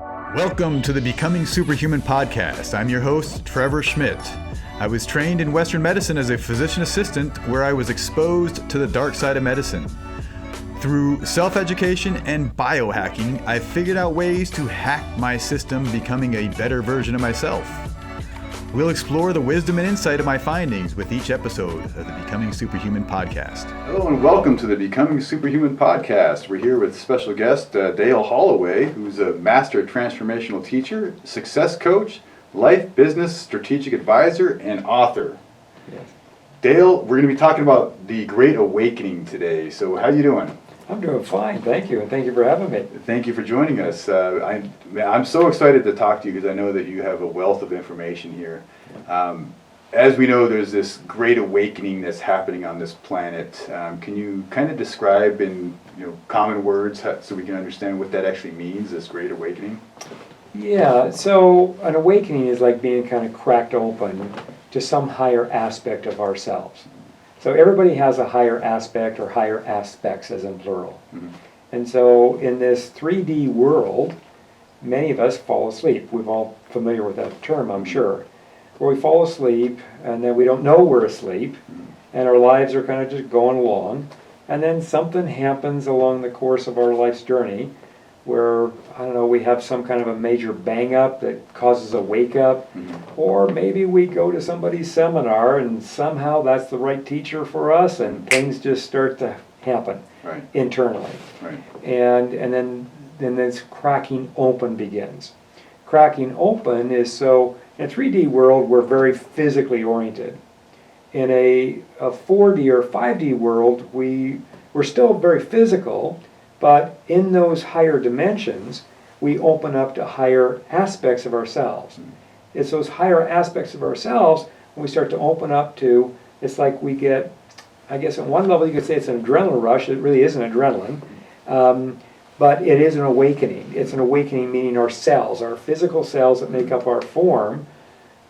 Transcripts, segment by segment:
Welcome to the Becoming Superhuman podcast. I'm your host, Trevor Schmidt. I was trained in Western medicine as a physician assistant, where I was exposed to the dark side of medicine. Through self-education and biohacking, I figured out ways to hack my system, becoming a better version of myself. We'll explore the wisdom and insight of my findings with each episode of the Becoming Superhuman podcast. Hello and welcome to the Becoming Superhuman podcast. We're here with special guest Dale Halaway, who's a master transformational teacher, success coach, life, business, strategic advisor, and author. Yes. Dale, we're going to be talking about the Great Awakening today. So how you doing? I'm doing fine, thank you, and thank you for having me. Thank you for joining us. I'm so excited to talk to you because I know that you have a wealth of information here. As we know, there's this great awakening that's happening on this planet. Can you kind of describe in common words so we can understand what that actually means, this great awakening? Yeah, so an awakening is like being kind of cracked open to some higher aspect of ourselves. So everybody has a higher aspect or higher aspects as in plural. Mm-hmm. And so in this 3D world, many of us fall asleep. We're all familiar with that term, I'm sure. Where we fall asleep and then we don't know we're asleep and our lives are kind of just going along. And then something happens along the course of our life's journey where, we have some kind of a major bang up that causes a wake up, or maybe we go to somebody's seminar and somehow that's the right teacher for us and things just start to happen internally. Right. And then this cracking open begins. Cracking open is so, in a 3D world, we're very physically oriented. In a 4D or 5D world, we're still very physical, but in those higher dimensions, we open up to higher aspects of ourselves. It's those higher aspects of ourselves when we start to open up to, it's like we get, I guess at one level you could say it's an adrenaline rush. It really isn't adrenaline, but it is an awakening. It's an awakening meaning our cells, our physical cells that make up our form,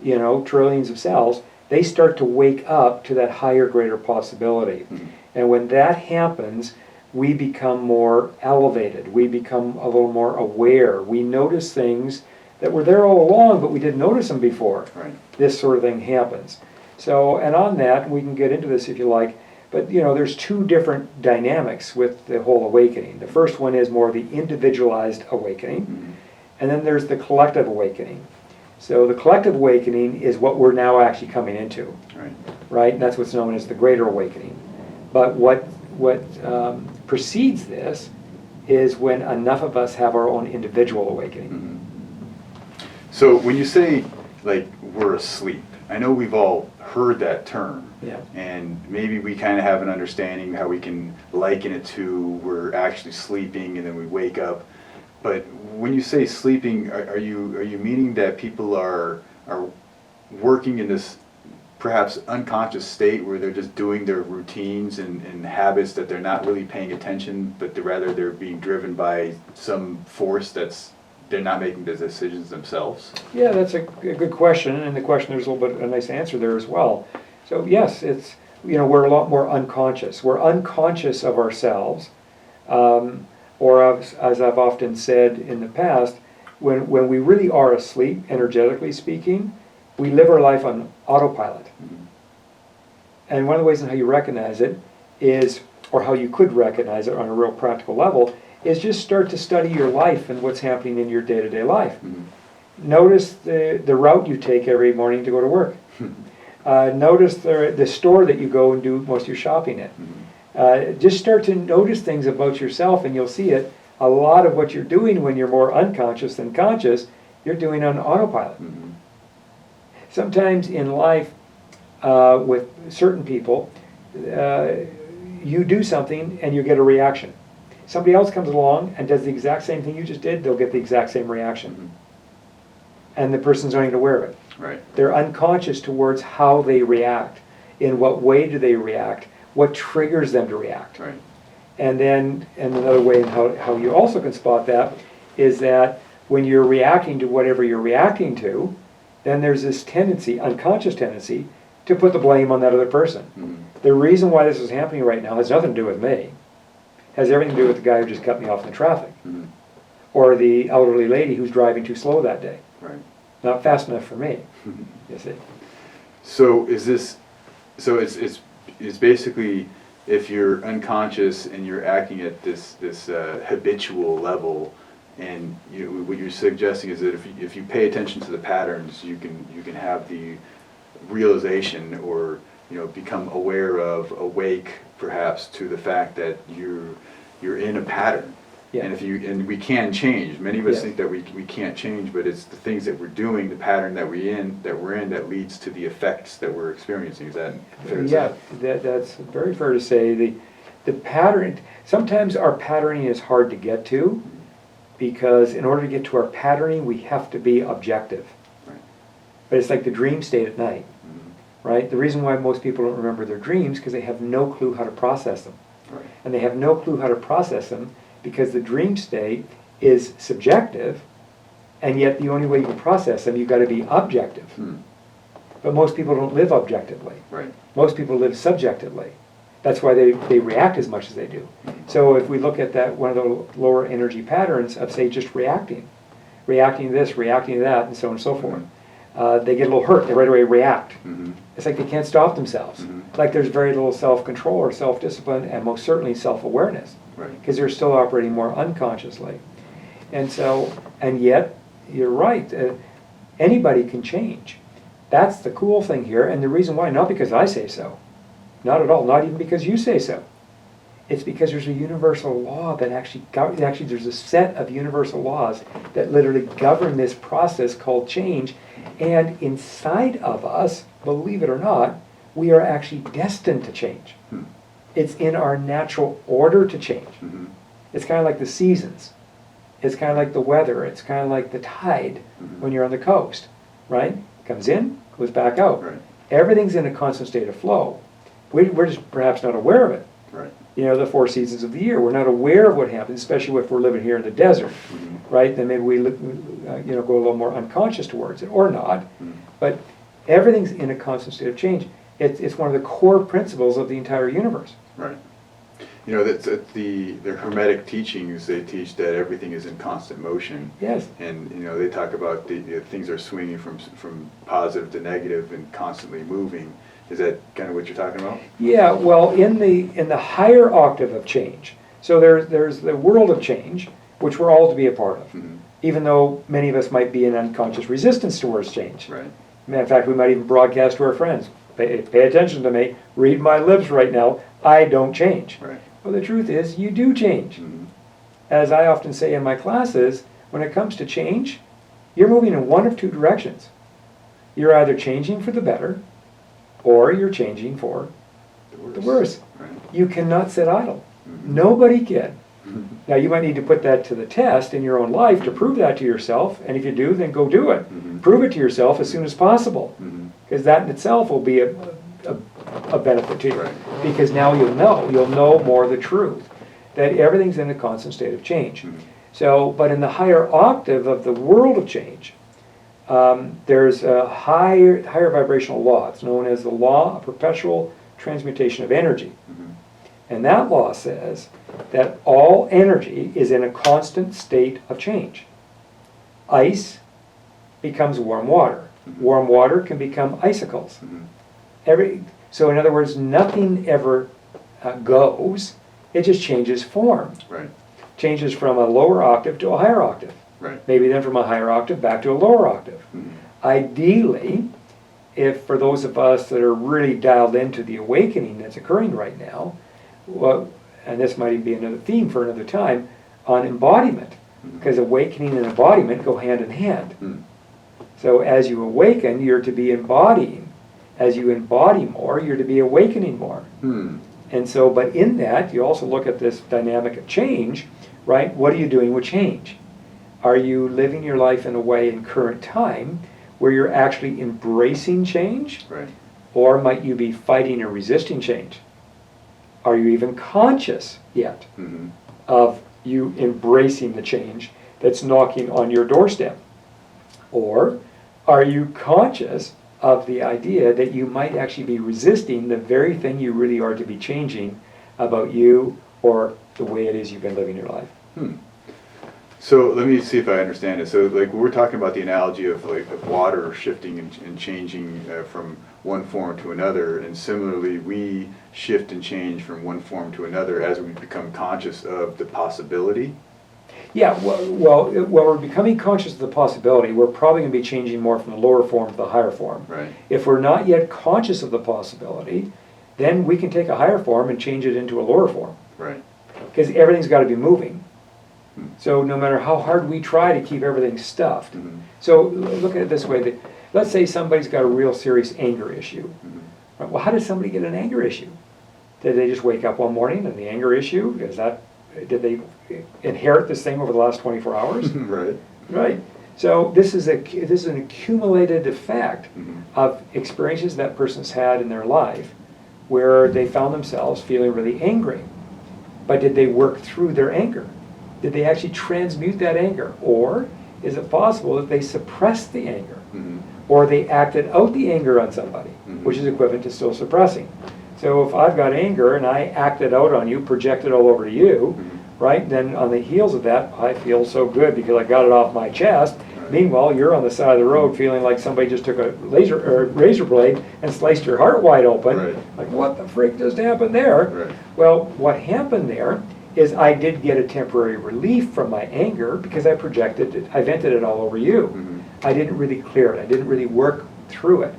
trillions of cells, they start to wake up to that higher, greater possibility. And when that happens, we become more elevated. We become a little more aware. We notice things that were there all along, but we didn't notice them before. Right. This sort of thing happens. So, and on that, we can get into this if you like, but there's two different dynamics with the whole awakening. The first one is more the individualized awakening, and then there's the collective awakening. So the collective awakening is what we're now actually coming into, right? And that's what's known as the greater awakening. But what precedes this is when enough of us have our own individual awakening. So when you say, we're asleep, I know we've all heard that term. Yeah. And maybe we kind of have an understanding how we can liken it to we're actually sleeping and then we wake up. But when you say sleeping, are you meaning that people are working in this perhaps unconscious state where they're just doing their routines and habits that they're not really paying attention, but rather they're being driven by some force they're not making the decisions themselves? Yeah, that's a good question, and the question there's a little bit a nice answer there as well. So yes, it's we're a lot more unconscious. We're unconscious of ourselves, or as I've often said in the past, when we really are asleep, energetically speaking, we live our life on autopilot. And one of the ways in how you recognize it is, or how you could recognize it on a real practical level, is just start to study your life and what's happening in your day-to-day life. Notice the route you take every morning to go to work. Notice the store that you go and do most of your shopping in. Just start to notice things about yourself and you'll see it. A lot of what you're doing when you're more unconscious than conscious, you're doing on autopilot. Sometimes in life, with certain people, you do something and you get a reaction. Somebody else comes along and does the exact same thing you just did, they'll get the exact same reaction. And the person's not even aware of it. Right. They're unconscious towards how they react. In what way do they react? What triggers them to react? Right. And another way in how you also can spot that is that when you're reacting to whatever you're reacting to, then there's this tendency, unconscious tendency, to put the blame on that other person. The reason why this is happening right now has nothing to do with me. It has everything to do with the guy who just cut me off in the traffic. or the elderly lady who's driving too slow that day. Right. Not fast enough for me, you see. So it's basically, if you're unconscious and you're acting at this habitual level, and what you're suggesting is that if you pay attention to the patterns, you can have the realization, or become awake perhaps to the fact that you're in a pattern. Yeah. And we can change. Many of us Yes. think that we can't change, but it's the things that we're doing, the pattern that we're in, that leads to the effects that we're experiencing. Is that fair to Yeah, say? that's very fair to say. The pattern, sometimes our patterning is hard to get to, because in order to get to our patterning, we have to be objective. Right. But it's like the dream state at night, right? The reason why most people don't remember their dreams, because they have no clue how to process them. Right. And they have no clue how to process them because the dream state is subjective, and yet the only way you can process them, you've got to be objective. But most people don't live objectively. Right. Most people live subjectively. That's why they react as much as they do. So if we look at that, one of the lower energy patterns of, say, just reacting to this, reacting to that, and so on and so forth, they get a little hurt, they right away react. It's like they can't stop themselves. Like there's very little self-control or self-discipline, and most certainly self-awareness, Right. because they're still operating more unconsciously. And yet, you're right, anybody can change. That's the cool thing here, and the reason why, not because I say so, not at all, not even because you say so. It's because there's a universal law that actually there's a set of universal laws that literally govern this process called change, and inside of us, believe it or not, we are actually destined to change. It's in our natural order to change. It's kind of like the seasons. It's kind of like the weather. It's kind of like the tide when you're on the coast, right? Comes in, goes back out. Right. Everything's in a constant state of flow. We're just perhaps not aware of it. Right. The 4 seasons of the year. We're not aware of what happens, especially if we're living here in the desert, right? Then maybe we go a little more unconscious towards it, or not. But everything's in a constant state of change. It's one of the core principles of the entire universe. Right. That's the Hermetic teachings. They teach that everything is in constant motion. Yes. And they talk about the things are swinging from positive to negative and constantly moving. Is that kind of what you're talking about? Yeah. Well, in the higher octave of change, so there's the world of change, which we're all to be a part of, even though many of us might be in unconscious resistance towards change. Right. In fact, we might even broadcast to our friends, pay attention to me, read my lips right now, I don't change. Right. Well, the truth is, you do change. As I often say in my classes, when it comes to change, you're moving in one of two directions. You're either changing for the better, or you're changing for the worse. Right. You cannot sit idle. Nobody can. Now, you might need to put that to the test in your own life to prove that to yourself, and if you do, then go do it. Prove it to yourself as soon as possible, because that in itself will be a benefit to you. Right. Because now you'll know more of the truth, that everything's in a constant state of change. So, but in the higher octave of the world of change, there's a higher vibrational law. It's known as the law of perpetual transmutation of energy. And that law says that all energy is in a constant state of change. Ice becomes warm water. Warm water can become icicles. So in other words, nothing ever goes. It just changes form. Right. Changes from a lower octave to a higher octave. Right. Maybe then from a higher octave back to a lower octave. Ideally, if for those of us that are really dialed into the awakening that's occurring right now, well, and this might even be another theme for another time, on embodiment, because awakening and embodiment go hand in hand. So as you awaken, you're to be embodying. As you embody more, you're to be awakening more. And so, but in that, you also look at this dynamic of change, right? What are you doing with change? Are you living your life in a way in current time where you're actually embracing change? Right. Or might you be fighting or resisting change? Are you even conscious yet of you embracing the change that's knocking on your doorstep? Or are you conscious of the idea that you might actually be resisting the very thing you really are to be changing about you or the way it is you've been living your life? So let me see if I understand it. So like we're talking about the analogy of like of water shifting and changing from one form to another, and similarly we shift and change from one form to another as we become conscious of the possibility. Yeah, well, when we're becoming conscious of the possibility, we're probably going to be changing more from the lower form to the higher form. Right. If we're not yet conscious of the possibility, then we can take a higher form and change it into a lower form. Right. Because everything's got to be moving. So no matter how hard we try to keep everything stuffed. Mm-hmm. So look at it this way. That, let's say somebody's got a real serious anger issue. Mm-hmm. Right, well, how did somebody get an anger issue? Did they just wake up one morning and the anger issue? Did they inherit this thing over the last 24 hours? Right. Right. So this is an accumulated effect Mm-hmm. of experiences that person's had in their life where they found themselves feeling really angry. But did they work through their anger? Did they actually transmute that anger? Or is it possible that they suppressed the anger? Mm-hmm. Or they acted out the anger on somebody, Mm-hmm. which is equivalent to still suppressing. So if I've got anger and I acted out on you, projected all over to you, Mm-hmm. right, then on the heels of that, I feel so good because I got it off my chest. Right. Meanwhile, you're on the side of the road feeling like somebody just took a razor blade and sliced your heart wide open. Right. Like, what the freak just happened there? Right. Well, what happened there is I did get a temporary relief from my anger because I projected it, I vented it all over you. Mm-hmm. I didn't really clear it. I didn't really work through it.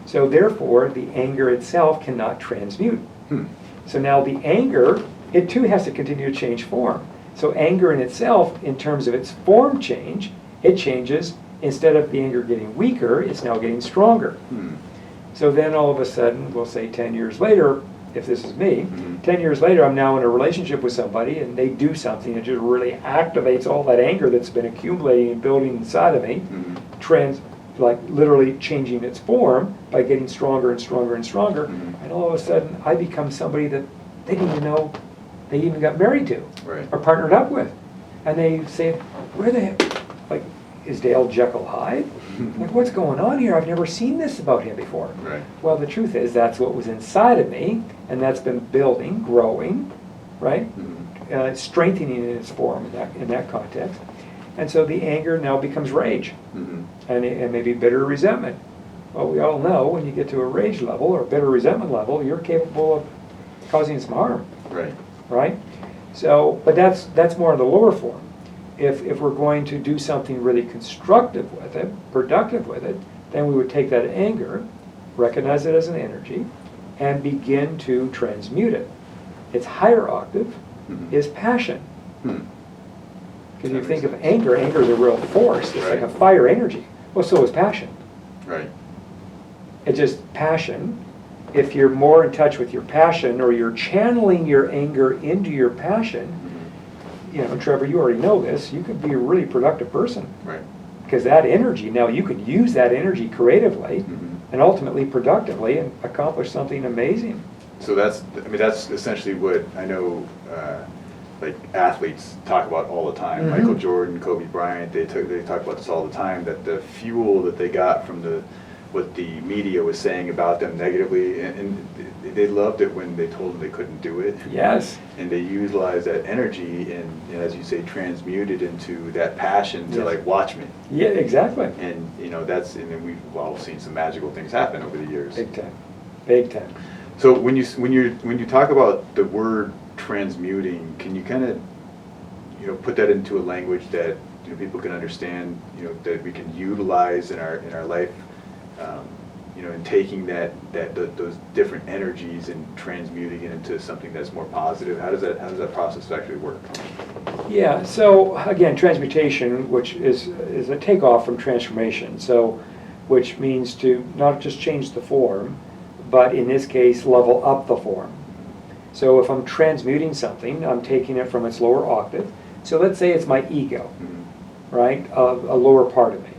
So therefore, the anger itself cannot transmute. Hmm. So now the anger, it too has to continue to change form. So anger in itself, in terms of its form change, it changes. Instead of the anger getting weaker, it's now getting stronger. Hmm. So then all of a sudden, we'll say 10 years later, if this is me, Mm-hmm. 10 years later, I'm now in a relationship with somebody and they do something that just really activates all that anger that's been accumulating and building inside of me, Mm-hmm. like literally changing its form by getting stronger and stronger and stronger. Mhm. And all of a sudden, I become somebody that they didn't even know they even got married to Right. or partnered up with. And they say, where the heck, like, is Dale Jekyll Hyde? Like, what's going on here? I've never seen this about him before. Right. Well, the truth is that's what was inside of me, and that's been building, growing, right? Mm-hmm. Strengthening in its form in that context. And so the anger now becomes rage, Mm-hmm. and maybe bitter resentment. Well, we all know when you get to a rage level or a bitter resentment level, you're capable of causing some harm, Right. right? So, but that's more of the lower form. If we're going to do something really constructive with it, productive with it, then we would take that anger, recognize it as an energy, and begin to transmute it. Its higher octave Mhm. is passion. Hmm. Because you That think makes of sense. anger is a real force. It's like Right. a fire energy. Well, so is passion. Right. It's just passion. If you're more in touch with your passion or you're channeling your anger into your passion, Mm-hmm. you know, Trevor, you already know this, you could be a really productive person. Right. Because that energy, now you can use that energy creatively Mhm. and ultimately productively and accomplish something amazing. So that's essentially what I know, like athletes talk about all the time. Mhm. Michael Jordan, Kobe Bryant, they talk about this all the time, that the fuel that they got from what the media was saying about them negatively, and they loved it when they told them they couldn't do it. Yes. And they utilized that energy and as you say, transmute it into that passion to Yes. like, watch me. Yeah, exactly. And and then we've all seen some magical things happen over the years. Big time. Big time. So when you talk about the word transmuting, can you kind of put that into a language that people can understand, that we can utilize in our life, in taking those different energies and transmuting it into something that's more positive? How does that process actually work? Yeah, so again, transmutation, which is a takeoff from transformation, so which means to not just change the form, but in this case, level up the form. So if I'm transmuting something, I'm taking it from its lower octave. So let's say it's my ego, Mm-hmm. right? A lower part of me,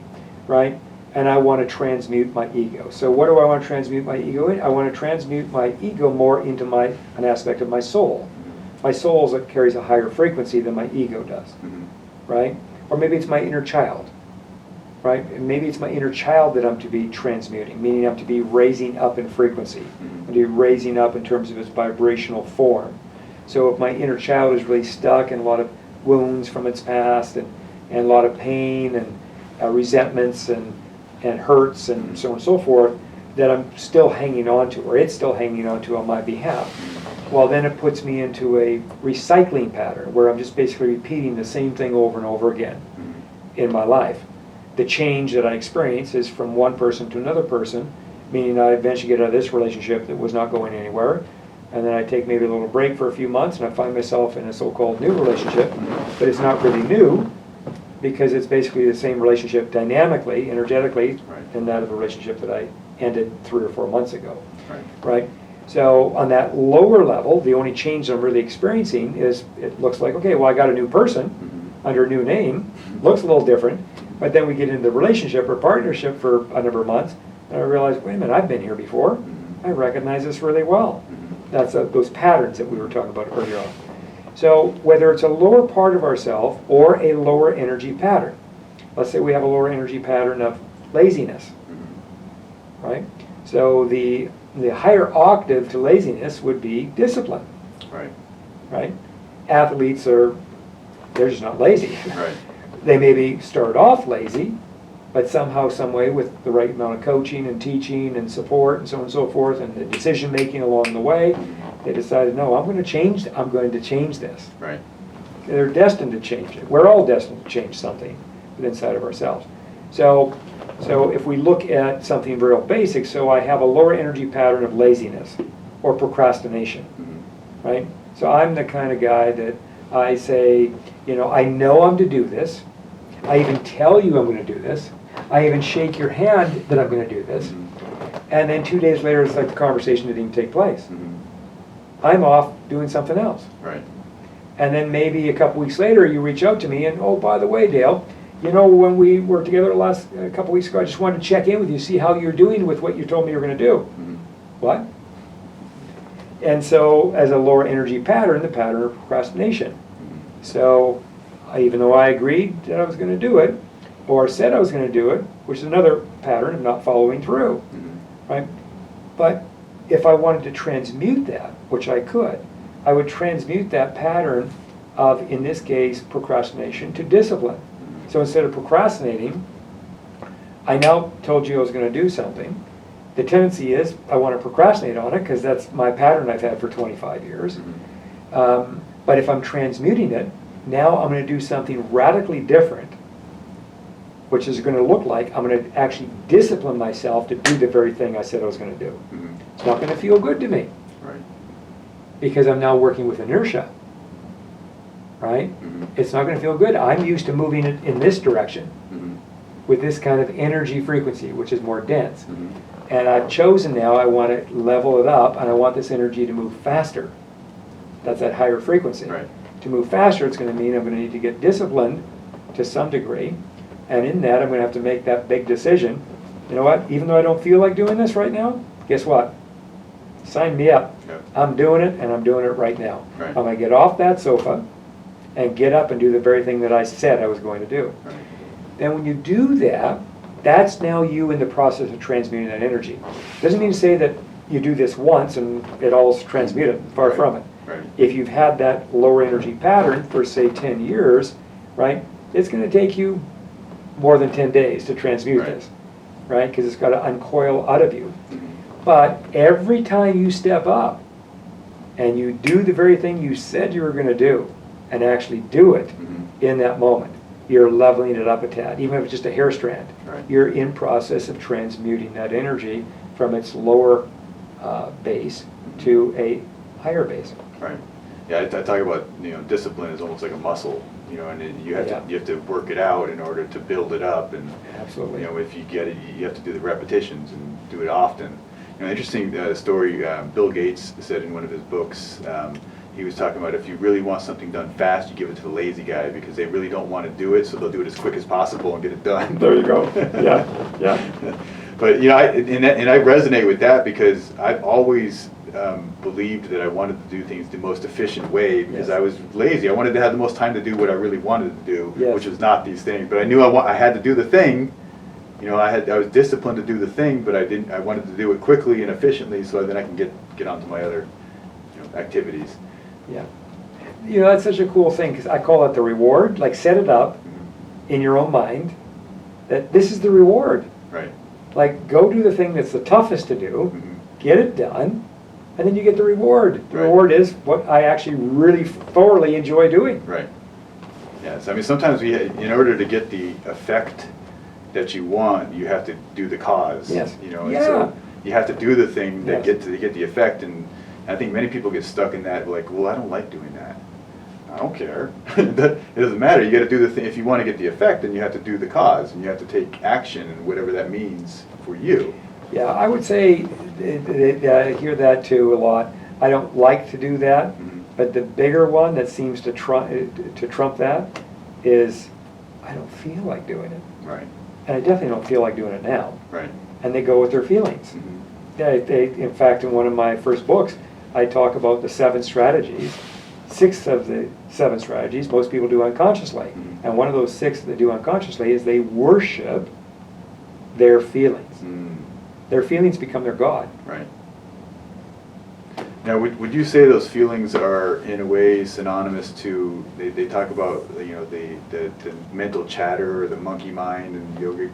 right? And I want to transmute my ego. So what do I want to transmute my ego in? I want to transmute my ego more into an aspect of my soul. My soul carries a higher frequency than my ego does, Mm-hmm. right? Or maybe it's my inner child, right? And maybe it's my inner child that I'm to be transmuting, meaning I'm to be raising up in frequency, Mhm. I'm to be raising up in terms of its vibrational form. So if my inner child is really stuck in a lot of wounds from its past and and a lot of pain and resentments and hurts and so on and so forth that I'm still hanging on to, or it's still hanging on to on my behalf. Well, then it puts me into a recycling pattern where I'm just basically repeating the same thing over and over again in my life. The change that I experience is from one person to another person, meaning I eventually get out of this relationship that was not going anywhere, and then I take maybe a little break for a few months and I find myself in a so-called new relationship, but it's not really new because it's basically the same relationship dynamically, energetically, in that of the relationship that I ended 3 or 4 months ago, right? So on that lower level, the only change I'm really experiencing is it looks like, okay, well, I got a new person under a new name, looks a little different, but then we get into the relationship or partnership for a number of months, and I realize, wait a minute, I've been here before. I recognize this really well. That's those patterns that we were talking about earlier on. So whether it's a lower part of ourself or a lower energy pattern, let's say we have a lower energy pattern of laziness, right? So the higher octave to laziness would be discipline, right? Athletes they're just not lazy. They maybe start off lazy, but somehow, some way, with the right amount of coaching and teaching and support and so on and so forth, and the decision making along the way, they decided, no, I'm going to change this. They're destined to change it. We're all destined to change something inside of ourselves. So if we look at something real basic, so I have a lower energy pattern of laziness or procrastination, right? So I'm the kind of guy that I say, I know I'm to do this. I even tell you I'm going to do this. I even shake your hand that I'm going to do this. And then 2 days later, it's like the conversation didn't even take place. I'm off doing something else. And then maybe a couple weeks later, you reach out to me and, oh, by the way, Dale, when we were together last couple weeks ago, I just wanted to check in with you, see how you're doing with what you told me you were going to do. What? And so, as a lower energy pattern, the pattern of procrastination. So, even though I agreed that I was going to do it, or said I was going to do it, which is another pattern of not following through, right? But if I wanted to transmute that, which I could, I would transmute that pattern of, in this case, procrastination to discipline. So instead of procrastinating, I now told you I was going to do something. The tendency is I want to procrastinate on it because that's my pattern I've had for 25 years. But if I'm transmuting it, now I'm going to do something radically different, which is going to look like I'm going to actually discipline myself to do the very thing I said I was going to do. It's not going to feel good to me. Because I'm now working with inertia. Right? It's not going to feel good. I'm used to moving it in this direction with this kind of energy frequency, which is more dense. And I've chosen now, I want to level it up, and I want this energy to move faster. That's that higher frequency. To move faster, it's going to mean I'm going to need to get disciplined to some degree. And in that, I'm going to have to make that big decision. You know what? Even though I don't feel like doing this right now, guess what? Sign me up. I'm doing it, and I'm doing it right now. I'm going to get off that sofa and get up and do the very thing that I said I was going to do. Then when you do that, that's now you in the process of transmuting that energy. Doesn't mean to say that you do this once and it all's transmuted, far from it. If you've had that lower energy pattern for, say, 10 years, right, it's going to take you more than 10 days to transmute this, right, because it's got to uncoil out of you. But every time you step up and you do the very thing you said you were going to do and actually do it in that moment, you're leveling it up a tad, even if it's just a hair strand. You're in process of transmuting that energy from its lower base to a higher base. Yeah, I talk about discipline is almost like a muscle, and you have to work it out in order to build it up, and absolutely, if you get it, you have to do the repetitions and do it often. Interesting story. Bill Gates said in one of his books. He was talking about if you really want something done fast, you give it to the lazy guy because they really don't want to do it, so they'll do it as quick as possible and get it done. There you go. Yeah. But I resonate with that because I've always believed that I wanted to do things the most efficient way because I was lazy. I wanted to have the most time to do what I really wanted to do, which was not these things. But I knew I had to do the thing. I was disciplined to do the thing, but I wanted to do it quickly and efficiently so then I can get onto my other activities. Yeah. That's such a cool thing because I call it the reward. Like, set it up in your own mind that this is the reward. Right. Like, go do the thing that's the toughest to do, Mhm. get it done, and then you get the reward. The Right. reward is what I actually really thoroughly enjoy doing. Right. Yes. I mean, sometimes in order to get the effect that you want, you have to do the cause. Yes. You know, and Yeah. so you have to do the thing that Yes. get the effect, and I think many people get stuck in that. Like, well, I don't like doing that. I don't care. It doesn't matter. You got to do the thing. If you want to get the effect, then you have to do the cause, and you have to take action, and whatever that means for you. Yeah, I would say, I hear that too a lot. I don't like to do that, Mhm. but the bigger one that seems to trump that is, I don't feel like doing it. Right. And I definitely don't feel like doing it now. Right. And they go with their feelings. Mhm. In fact, in one of my first books, I talk about the 7 strategies. 6 of the 7 strategies most people do unconsciously. Mhm. And one of those 6 that they do unconsciously is they worship their feelings. Mm. Their feelings become their God. Right. Now, would you say those feelings are in a way synonymous to, they talk about, you know, the mental chatter or the monkey mind in yogic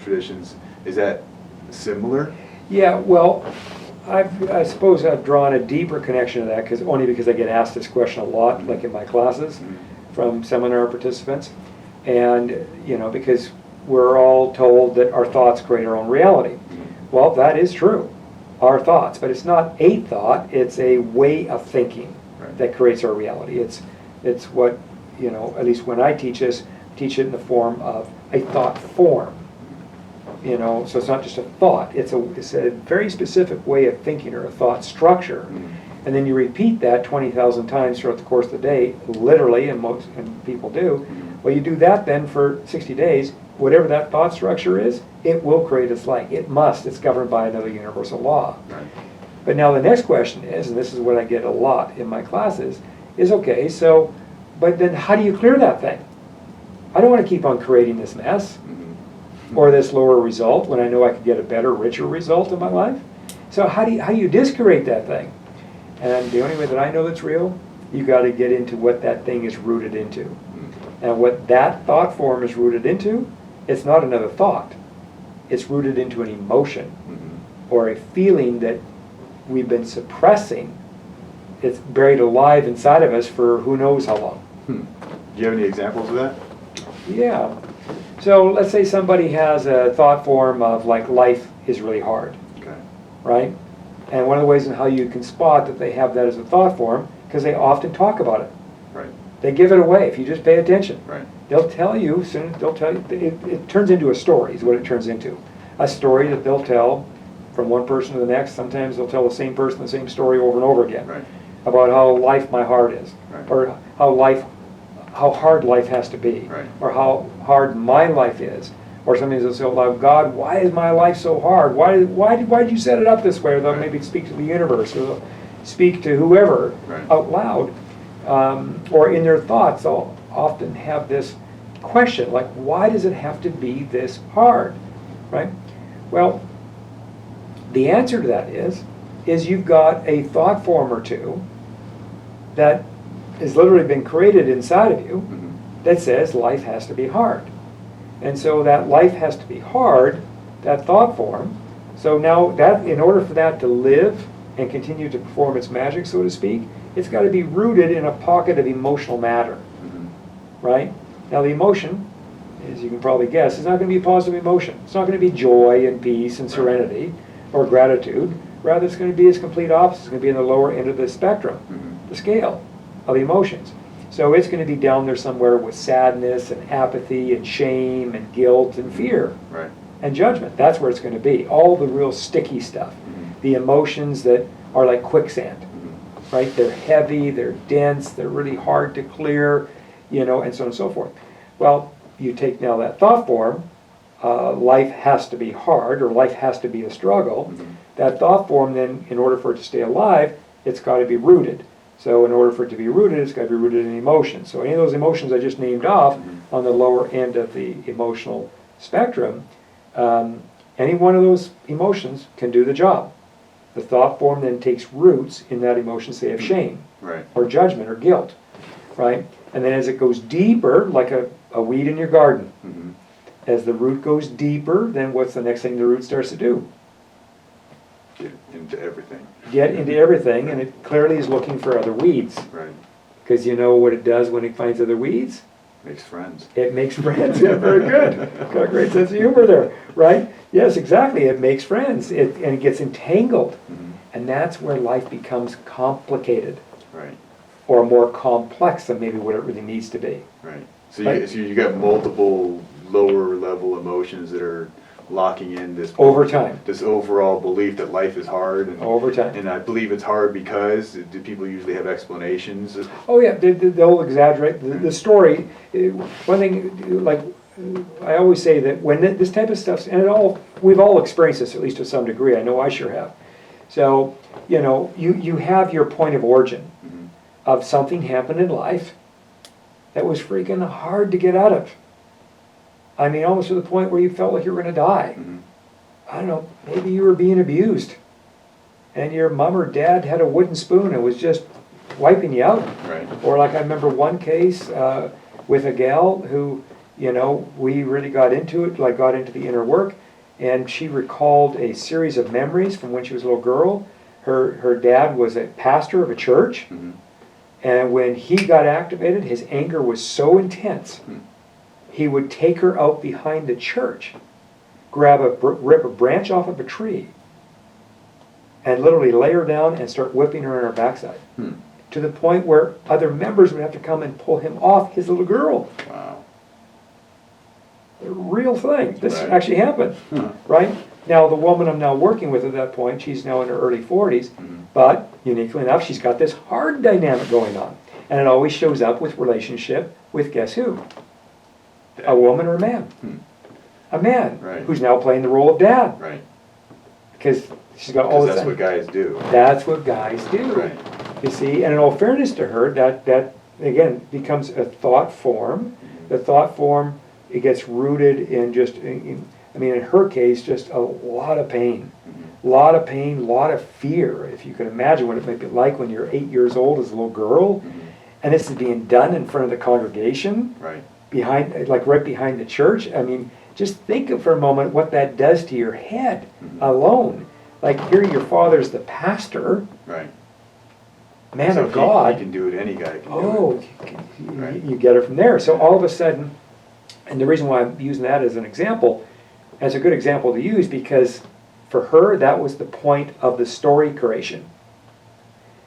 traditions. Is that similar? Yeah, well, I suppose I've drawn a deeper connection to that because I get asked this question a lot, like in my classes, from seminar participants. And, you know, because we're all told that our thoughts create our own reality. Well, that is true, our thoughts, but it's not a thought, it's a way of thinking Right. that creates our reality. It's what, you know, at least when I teach it in the form of a thought form. You know, so it's not just a thought, it's a very specific way of thinking or a thought structure. And then you repeat that 20,000 times throughout the course of the day, literally, and people do. Well, you do that then for 60 days, whatever that thought structure is, it will create its like. It must. It's governed by another universal law. Right. But now the next question is, and this is what I get a lot in my classes, is okay, so, but then how do you clear that thing? I don't want to keep on creating this mess or this lower result when I know I could get a better, richer result in my life. So how do you discreate that thing? And the only way that I know that's real, you got to get into what that thing is rooted into. And what that thought form is rooted into, it's not another thought. It's rooted into an emotion or a feeling that we've been suppressing. It's buried alive inside of us for who knows how long. Do you have any examples of that? Yeah. So let's say somebody has a thought form of like life is really hard, Okay. right? And one of the ways in how you can spot that they have that as a thought form, because they often talk about it. Right. They give it away if you just pay attention. Right. They'll tell you, it turns into a story is what it turns into. A story that they'll tell from one person to the next. Sometimes they'll tell the same person the same story over and over again. Right. About how life my heart is. Right. Or how hard life has to be. Right. Or how hard my life is. Or sometimes they'll say, well, God, why is my life so hard? Why did you set it up this way? Or they'll Right. maybe speak to the universe, or they'll speak to whoever Right. out loud. Or in their thoughts, they'll often have this question, like, why does it have to be this hard? Right? Well, the answer to that is you've got a thought form or two that has literally been created inside of you that says life has to be hard. And so that life has to be hard, that thought form, so now that in order for that to live and continue to perform its magic, so to speak, it's got to be rooted in a pocket of emotional matter, right? Now the emotion, as you can probably guess, is not going to be a positive emotion. It's not going to be joy and peace and serenity or gratitude. Rather, it's going to be its complete opposite. It's going to be in the lower end of the spectrum, the scale of emotions. So it's going to be down there somewhere with sadness and apathy and shame and guilt and fear Right. and judgment. That's where it's going to be. All the real sticky stuff. The emotions that are like quicksand, right? They're heavy, they're dense, they're really hard to clear, you know, and so on and so forth. Well, you take now that thought form, life has to be hard or life has to be a struggle. That thought form then, in order for it to stay alive, it's got to be rooted. So in order for it to be rooted, it's got to be rooted in emotion. So any of those emotions I just named off on the lower end of the emotional spectrum, any one of those emotions can do the job. The thought form then takes roots in that emotion, say of shame, Right. or judgment, or guilt, right? And then as it goes deeper, like a a weed in your garden. Mhm. As the root goes deeper, then what's the next thing the root starts to do? Get into everything. Get into everything, and it clearly is looking for other weeds. Right. Because you know what it does when it finds other weeds? Makes friends. It makes friends. Yeah, very good. Got a great sense of humor there, right? Yes, exactly. It makes friends. And it gets entangled. Mhm. And that's where life becomes complicated, Right. or more complex than maybe what it really needs to be. Right. So Right. you got multiple lower level emotions that are locking in this Over time. this overall belief that life is hard, and Over time. and I believe it's hard because do people usually have explanations? Oh yeah, they'll exaggerate the story. One thing, like I always say that when this type of stuff, and we've all experienced this at least to some degree. I know I sure have. So you have your point of origin Mhm. of something happened in life that was freaking hard to get out of. I mean, almost to the point where you felt like you were going to die. Mhm. I don't know, maybe you were being abused, and your mom or dad had a wooden spoon and was just wiping you out. Right. Or like I remember one case with a gal who, we really got into it, like got into the inner work, and she recalled a series of memories from when she was a little girl. Her dad was a pastor of a church, Mhm. and when he got activated, his anger was so intense, he would take her out behind the church, rip a branch off of a tree, and literally lay her down and start whipping her on her backside. Hmm. To the point where other members would have to come and pull him off his little girl. Wow. A real thing. This Right. actually happened, Huh. right? Now, the woman I'm now working with at that point, she's now in her early 40s, Mhm. but uniquely enough, she's got this hard dynamic going on. And it always shows up with relationship with guess who? A woman or a man. Hmm. A man Right. who's now playing the role of dad. Right. Because she's got all Because this. that's what guys do. That's what guys do. Right. You see, and in all fairness to her, that again becomes a thought form. The thought form, it gets rooted in just, I mean, in her case, just a lot of pain. Mhm. Lot of pain, lot of fear. If you can imagine what it might be like when you're 8 years old as a little girl, Mhm. and this is being done in front of the congregation, Right. right behind the church. I mean, just think of for a moment what that does to your head Mhm. alone. Like here, your father's the pastor, Right. man So of if God. He can do it. Any guy can do Oh, it. you, Right. you get it from there. So all of a sudden, and the reason why I'm using that as an example, as a good example to use, because for her, that was the point of the story creation.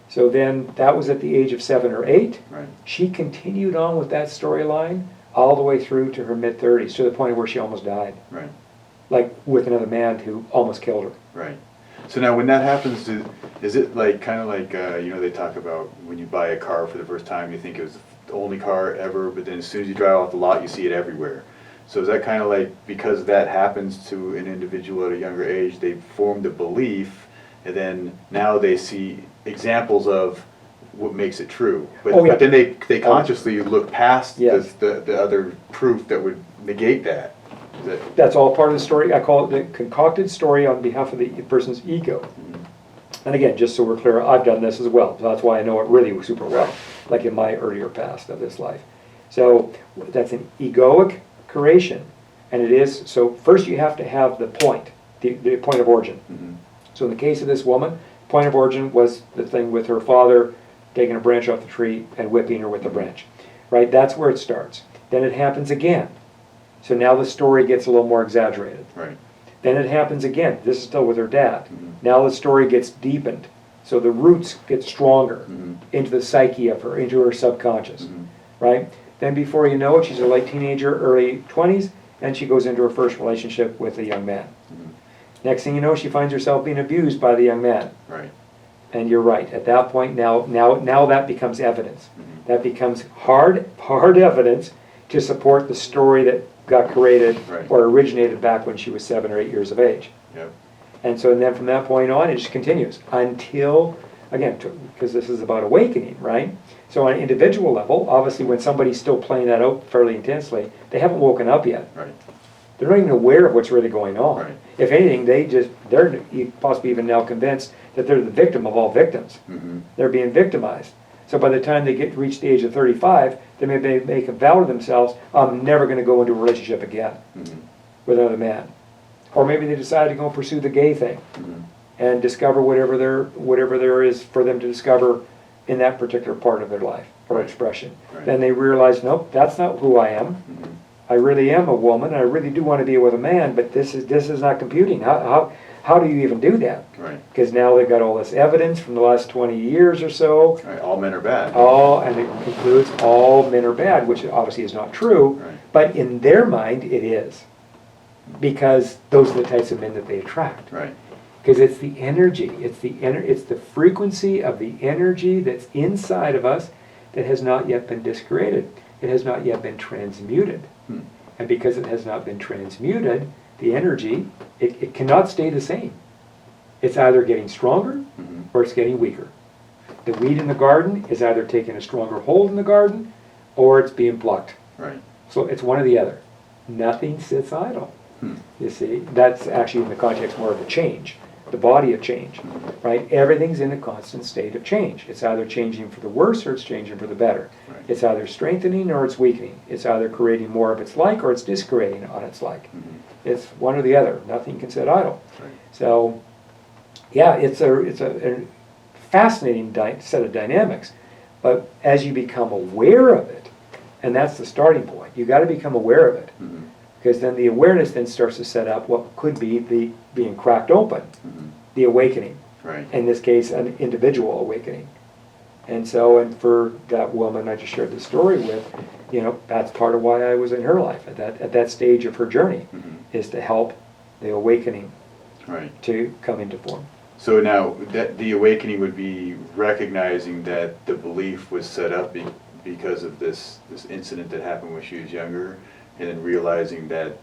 So then that was at the age of 7 or 8. Right. She continued on with that storyline all the way through to her mid-30s, to the point where she almost died. Right. Like with another man who almost killed her. Right. So now when that happens, is it like kind of like, they talk about when you buy a car for the first time, you think it was the only car ever, but then as soon as you drive off the lot, you see it everywhere. So is that kind of like, because that happens to an individual at a younger age, they've formed a belief, and then now they see examples of what makes it true. But, Oh, yeah. but then they consciously look past Yes. the other proof that would negate that. Is that That's all part of the story. I call it the concocted story on behalf of the person's ego. And again, just so we're clear, I've done this as well. So that's why I know it really super well, like in my earlier past of this life. So that's an egoic creation. And it is, so first you have to have the point, the point of origin. Mhm. So in the case of this woman, point of origin was the thing with her father taking a branch off the tree and whipping her with the branch. Right? That's where it starts. Then it happens again. So now the story gets a little more exaggerated. Right. Then it happens again. This is still with her dad. Mhm. Now the story gets deepened. So the roots get stronger Mhm. into the psyche of her, into her subconscious. Mhm. Right? Then before you know it, she's a late teenager, early 20s, and she goes into her first relationship with a young man. Mhm. Next thing you know, she finds herself being abused by the young man. Right. And you're right. At that point, now that becomes evidence. Mhm. That becomes hard evidence to support the story that got created Right. or originated back when she was 7 or 8 years of age. Yep. And so then from that point on, it just continues until, again, because this is about awakening, right? So on an individual level, obviously when somebody's still playing that out fairly intensely, they haven't woken up yet. Right. They're not even aware of what's really going on. Right. If anything, they're possibly even now convinced that they're the victim of all victims. Mhm. They're being victimized. So by the time they reach the age of 35, they may make a vow to themselves, I'm never going to go into a relationship again with another man. Or maybe they decide to go pursue the gay thing and discover whatever there is for them to discover in that particular part of their life or expression. Right. Then they realize, nope, that's not who I am. I really am a woman. I really do want to be with a man, but this is not computing. How do you even do that? Right. Because now they've got all this evidence from the last 20 years or so. Right. All men are bad. And it concludes all men are bad, which obviously is not true. Right. But in their mind, it is. Because those are the types of men that they attract. Right. Because it's the energy, it's the frequency of the energy that's inside of us that has not yet been discreated. It has not yet been transmuted. And because it has not been transmuted, the energy, it cannot stay the same. It's either getting stronger or it's getting weaker. The weed in the garden is either taking a stronger hold in the garden or it's being plucked. Right. So it's one or the other. Nothing sits idle. You see, that's actually in the context more of a change, the body of change, right? Everything's in a constant state of change. It's either changing for the worse or it's changing for the better. Right. It's either strengthening or it's weakening. It's either creating more of its like or it's discreating on its like. It's one or the other. Nothing can sit idle. Right. So, yeah, it's a fascinating set of dynamics. But as you become aware of it, and that's the starting point, you got to become aware of it. Because then the awareness then starts to set up what could be the being cracked open, the awakening. Right. In this case, an individual awakening. And so, and for that woman I just shared the story with, that's part of why I was in her life at that stage of her journey, is to help the awakening to come into form. So now, that the awakening would be recognizing that the belief was set up because of this incident that happened when she was younger, and then realizing that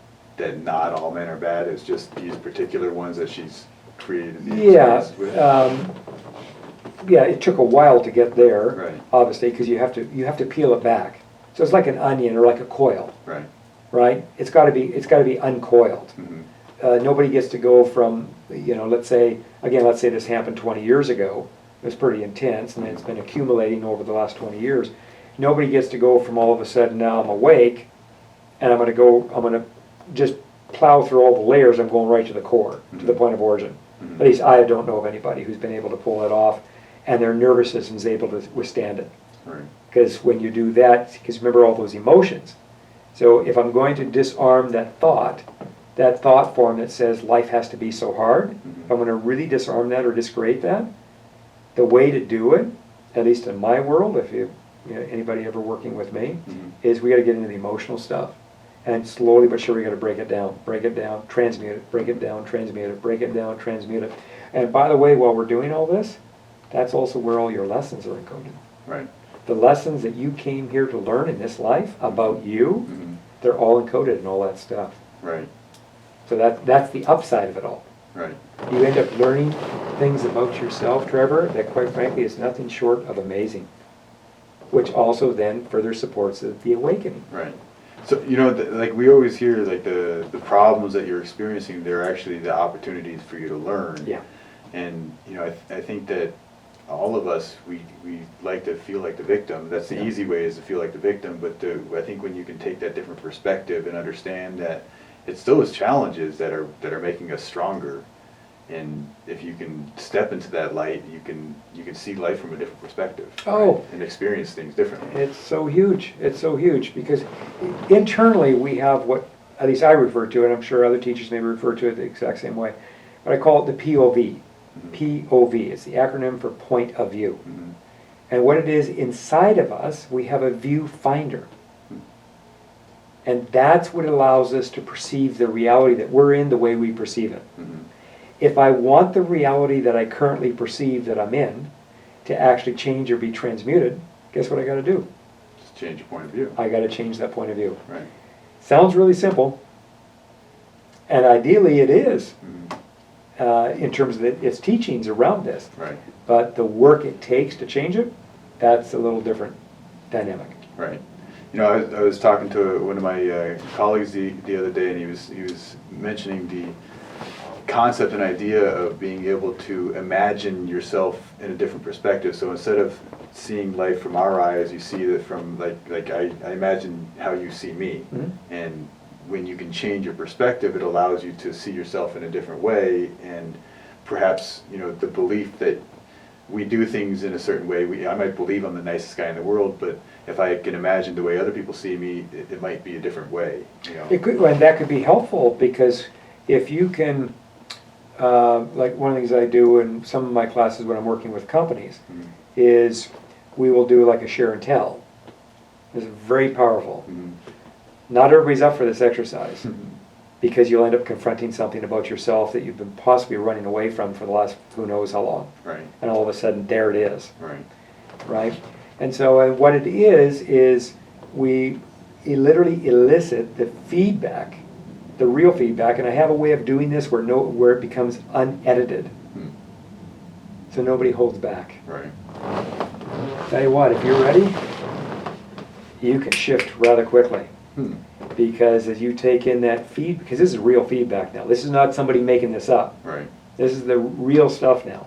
not all men are bad, it's just these particular ones that she's created the experience with. Yeah, it took a while to get there, Right. obviously, because you have to peel it back. So it's like an onion or like a coil, Right. right? It's got to be uncoiled. Nobody gets to go from, let's say this happened 20 years ago. It was pretty intense, and it's been accumulating over the last 20 years. Nobody gets to go from all of a sudden, now I'm awake, and I'm going to just plow through all the layers. I'm going right to the core, to the point of origin. At least I don't know of anybody who's been able to pull it off, and their nervous system's able to withstand it. Right. Because when you do that, because remember all those emotions. So if I'm going to disarm that thought form that says life has to be so hard, if I'm going to really disarm that or discreate that, the way to do it, at least in my world, if anybody ever working with me, is we got to get into the emotional stuff. And slowly but surely we got to break it down, transmute it, break it down, transmute it, break it down, transmute it. And by the way, while we're doing all this, that's also where all your lessons are encoded. Right. The lessons that you came here to learn in this life about you, they're all encoded in all that stuff. Right. So that's the upside of it all. Right. You end up learning things about yourself, Trevor, that quite frankly is nothing short of amazing, which also then further supports the awakening. Right. So, like we always hear, like the problems that you're experiencing, they're actually the opportunities for you to learn. Yeah. And, I think that all of us, we like to feel like the victim. That's the easy way, is to feel like the victim. But I think when you can take that different perspective and understand that it's those challenges that are making us stronger. And if you can step into that light, you can see life from a different perspective. Oh. And experience things differently. It's so huge. It's so huge because internally we have what, at least I refer to it, I'm sure other teachers may refer to it the exact same way, but I call it the POV. POV, it's the acronym for point of view. And what it is, inside of us, we have a viewfinder. And that's what allows us to perceive the reality that we're in the way we perceive it. If I want the reality that I currently perceive that I'm in to actually change or be transmuted, guess what I got to do? Just change your point of view. I got to change that point of view. Right. Sounds really simple, and ideally it is in terms of its teachings around this. Right. But the work it takes to change it, that's a little different dynamic. Right. I was talking to one of my colleagues the other day, and he was mentioning concept and idea of being able to imagine yourself in a different perspective. So instead of seeing life from our eyes, you see it from like I imagine how you see me. Mhm. And when you can change your perspective, it allows you to see yourself in a different way, and perhaps, you know, the belief that we do things in a certain way. I might believe I'm the nicest guy in the world, but if I can imagine the way other people see me, it might be a different way. You know? It could, and that could be helpful, because if you can, like one of the things I do in some of my classes when I'm working with companies, Mhm. is we will do like a share and tell. It's very powerful. Mhm. Not everybody's up for this exercise, Mhm. because you'll end up confronting something about yourself that you've been possibly running away from for the last who knows how long. Right. And all of a sudden, there it is, Right. right? And so what it is we literally elicit the feedback, the real feedback, and I have a way of doing this where it becomes unedited, Hmm. so nobody holds back. Right. Tell you what, if you're ready, you can shift rather quickly. Hmm. Because as you take in that feed, because this is real feedback now. This is not somebody making this up. Right. This is the real stuff now.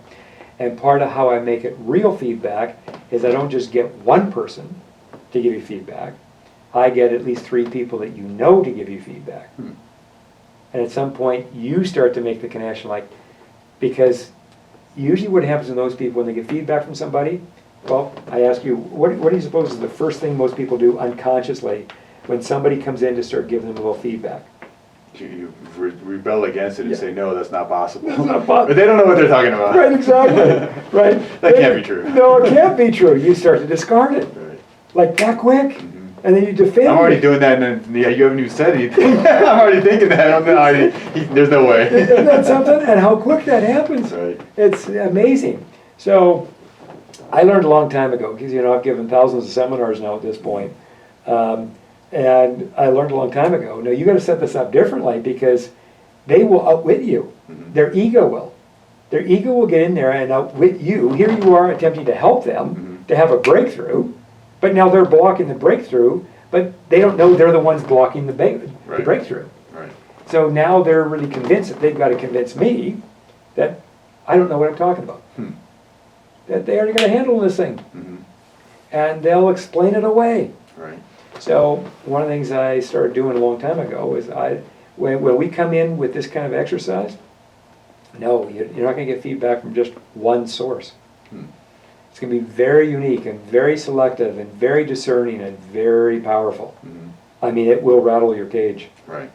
And part of how I make it real feedback is I don't just get one person to give you feedback. I get at least 3 people that you know to give you feedback. Hmm. And at some point, you start to make the connection, like, because usually what happens in those people when they get feedback from somebody, well, I ask you, what do you suppose is the first thing most people do unconsciously when somebody comes in to start giving them a little feedback? You rebel against it and Yeah. say, no, that's not possible. That's not possible. But they don't know what they're talking about. Right, exactly. Right. That can't be true. No, it can't be true. You start to discard it, Right. like that quick, Mhm. and then you defend I'm already it. doing that, and then, yeah, you haven't even said anything. I'm already thinking that. I'm already, there's no way. Isn't that something? And how quick that happens. Right. It's amazing. So I learned a long time ago, because, you know, I've given thousands of seminars now at this point. And I learned a long time ago, no, you got to set this up differently, because they will outwit you. Mhm. Their ego will. Their ego will get in there and outwit you. Here you are attempting to help them to have a breakthrough, but now they're blocking the breakthrough, but they don't know they're the ones blocking the Right. breakthrough. Right. So now they're really convinced that they've got to convince me that I don't know what I'm talking about. Hmm. That they already got a handle on this thing. Mhm. And they'll explain it away. Right. So one of the things I started doing a long time ago is when we come in with this kind of exercise, no, you're not going to get feedback from just one source. Hmm. It's going to be very unique and very selective and very discerning and very powerful. Mhm. I mean, it will rattle your cage. Right.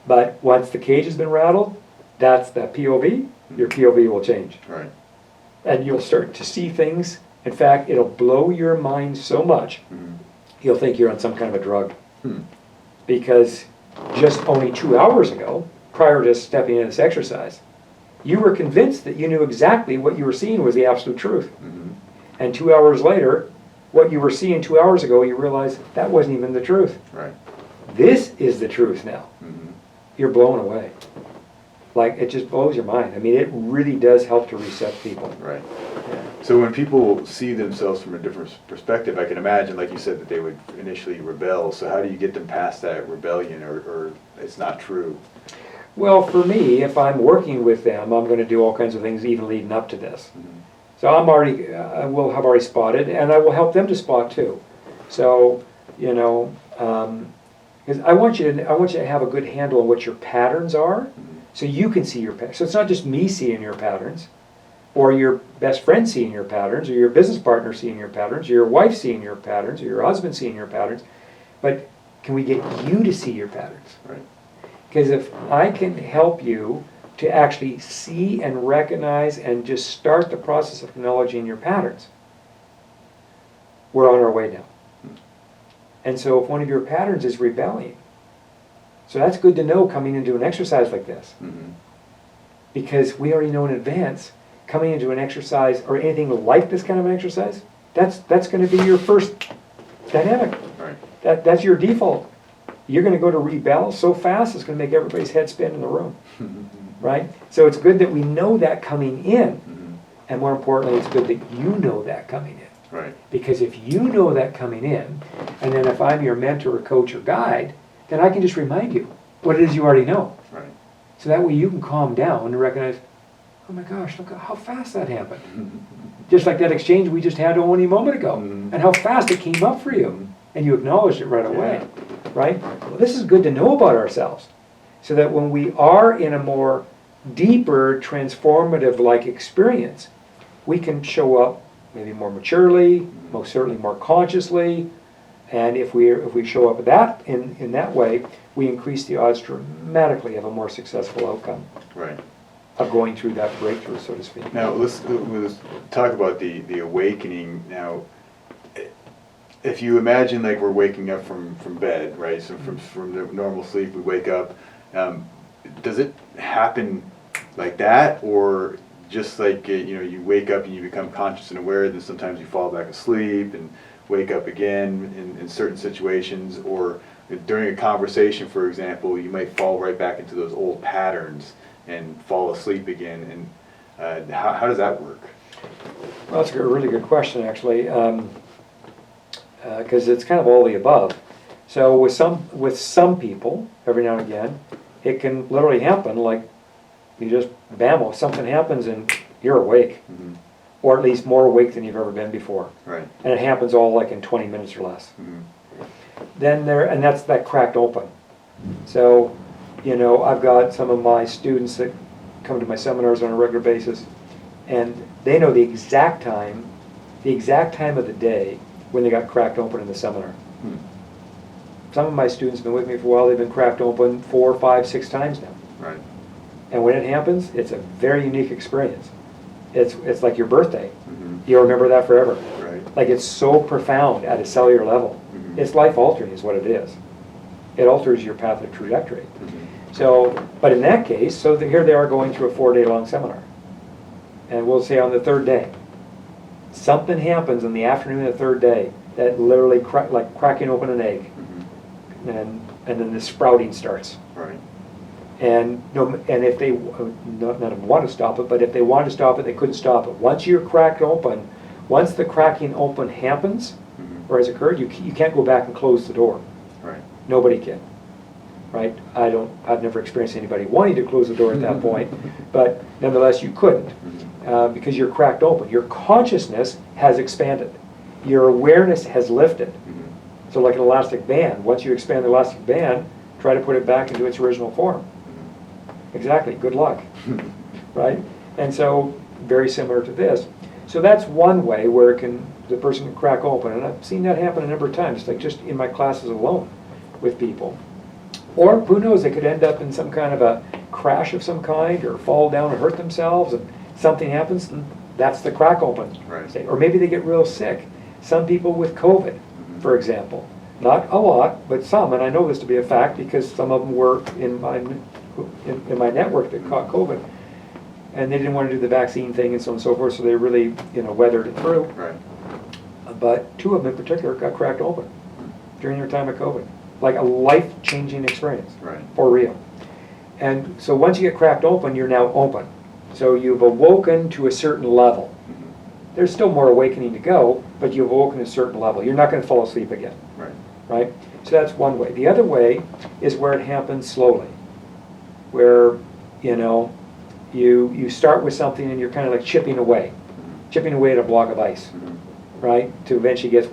But once the cage has been rattled, that's the POV, your POV will change. Right. And you'll start to see things. In fact, it'll blow your mind so much, Mhm. you'll think you're on some kind of a drug. Hmm. Because just only 2 hours ago, prior to stepping into this exercise, you were convinced that you knew exactly what you were seeing was the absolute truth. Mhm. And 2 hours later, what you were seeing 2 hours ago, you realized that wasn't even the truth. Right. This is the truth now. Mhm. You're blown away. Like, it just blows your mind. I mean, it really does help to reset people. Right. Yeah. So when people see themselves from a different perspective, I can imagine, like you said, that they would initially rebel. So how do you get them past that rebellion, or it's not true? Well, for me, if I'm working with them, I'm going to do all kinds of things even leading up to this. Mhm. So I will have already spotted, and I will help them to spot too. So, you know, because I want you to have a good handle on what your patterns are, Mhm. so you can see your patterns. So it's not just me seeing your patterns, or your best friend seeing your patterns, or your business partner seeing your patterns, or your wife seeing your patterns, or your husband seeing your patterns, but can we get you to see your patterns? Right. Because if I can help you to actually see and recognize and just start the process of acknowledging your patterns, we're on our way now. And so if one of your patterns is rebelling, so that's good to know coming into an exercise like this. Mhm. Because we already know in advance, coming into an exercise or anything like this kind of an exercise, that's going to be your first dynamic. Right. That's your default. You're going to go to rebel so fast it's going to make everybody's head spin in the room, right? So it's good that we know that coming in, Mhm. and more importantly, it's good that you know that coming in. Right. Because if you know that coming in, and then if I'm your mentor or coach or guide, then I can just remind you what it is you already know. Right. So that way you can calm down and recognize, oh my gosh, look at how fast that happened. Just like that exchange we just had only a moment ago, and how fast it came up for you, and you acknowledged it right away, right? Well, this is good to know about ourselves, so that when we are in a more deeper, transformative-like experience, we can show up maybe more maturely, most certainly more consciously, and if we show up in that way, we increase the odds dramatically of a more successful outcome. Right. Of going through that breakthrough, so to speak. Now let's talk about the awakening. Now, if you imagine like we're waking up from bed, right? So from the normal sleep, we wake up. Does it happen like that, or just like you wake up and you become conscious and aware, then sometimes you fall back asleep and wake up again in certain situations, or during a conversation, for example, you might fall right back into those old patterns and fall asleep again, and how does that work? Well, that's a really good question, actually, because it's kind of all the above. So with some people, every now and again, it can literally happen, like you just, bam, something happens and you're awake, or at least more awake than you've ever been before. Right. And it happens all like in 20 minutes or less. Mm-hmm. And that's that cracked open. So, I've got some of my students that come to my seminars on a regular basis, and they know the exact time of the day when they got cracked open in the seminar. Some of my students have been with me for a while. They've been cracked open 4, 5, 6 times now. Right. And when it happens, it's a very unique experience. It's like your birthday. Mm-hmm. You'll remember that forever. Right. Like it's so profound at a cellular level. Mm-hmm. It's life altering is what it is. It alters your path of trajectory. Mm-hmm. So, but in that case, here they are going through a 4-day-long seminar. And we'll say on the 3rd day, something happens in the afternoon of the 3rd day that literally like cracking open an egg. Mm-hmm. And then the sprouting starts. Right. And if they, none of them want to stop it, but if they wanted to stop it, they couldn't stop it. Once you're cracked open, once the cracking open happens, or has occurred, you can't go back and close the door. Right. Nobody can. Right? I've never experienced anybody wanting to close the door at that point, but nonetheless you couldn't, because you're cracked open. Your consciousness has expanded. Your awareness has lifted. So like an elastic band, once you expand the elastic band, try to put it back into its original form. Exactly, good luck. Right? And so, very similar to this. So that's one way where the person can crack open, and I've seen that happen a number of times, like just in my classes alone with people. Or who knows, they could end up in some kind of a crash of some kind, or fall down and hurt themselves, and something happens, and that's the crack open. Right. Or maybe they get real sick. Some people with COVID, for example, not a lot, but some, and I know this to be a fact because some of them were in my network that caught COVID, and they didn't want to do the vaccine thing and so on and so forth, so they really weathered it through. Right. But 2 of them in particular got cracked open during their time of COVID. Like a life-changing experience, Right. For real. And so once you get cracked open, you're now open. So you've awoken to a certain level. There's still more awakening to go, but you've awoken to a certain level. You're not going to fall asleep again. Right. Right? So that's one way. The other way is where it happens slowly, where you start with something and you're kind of like chipping away at a block of ice, right? To eventually get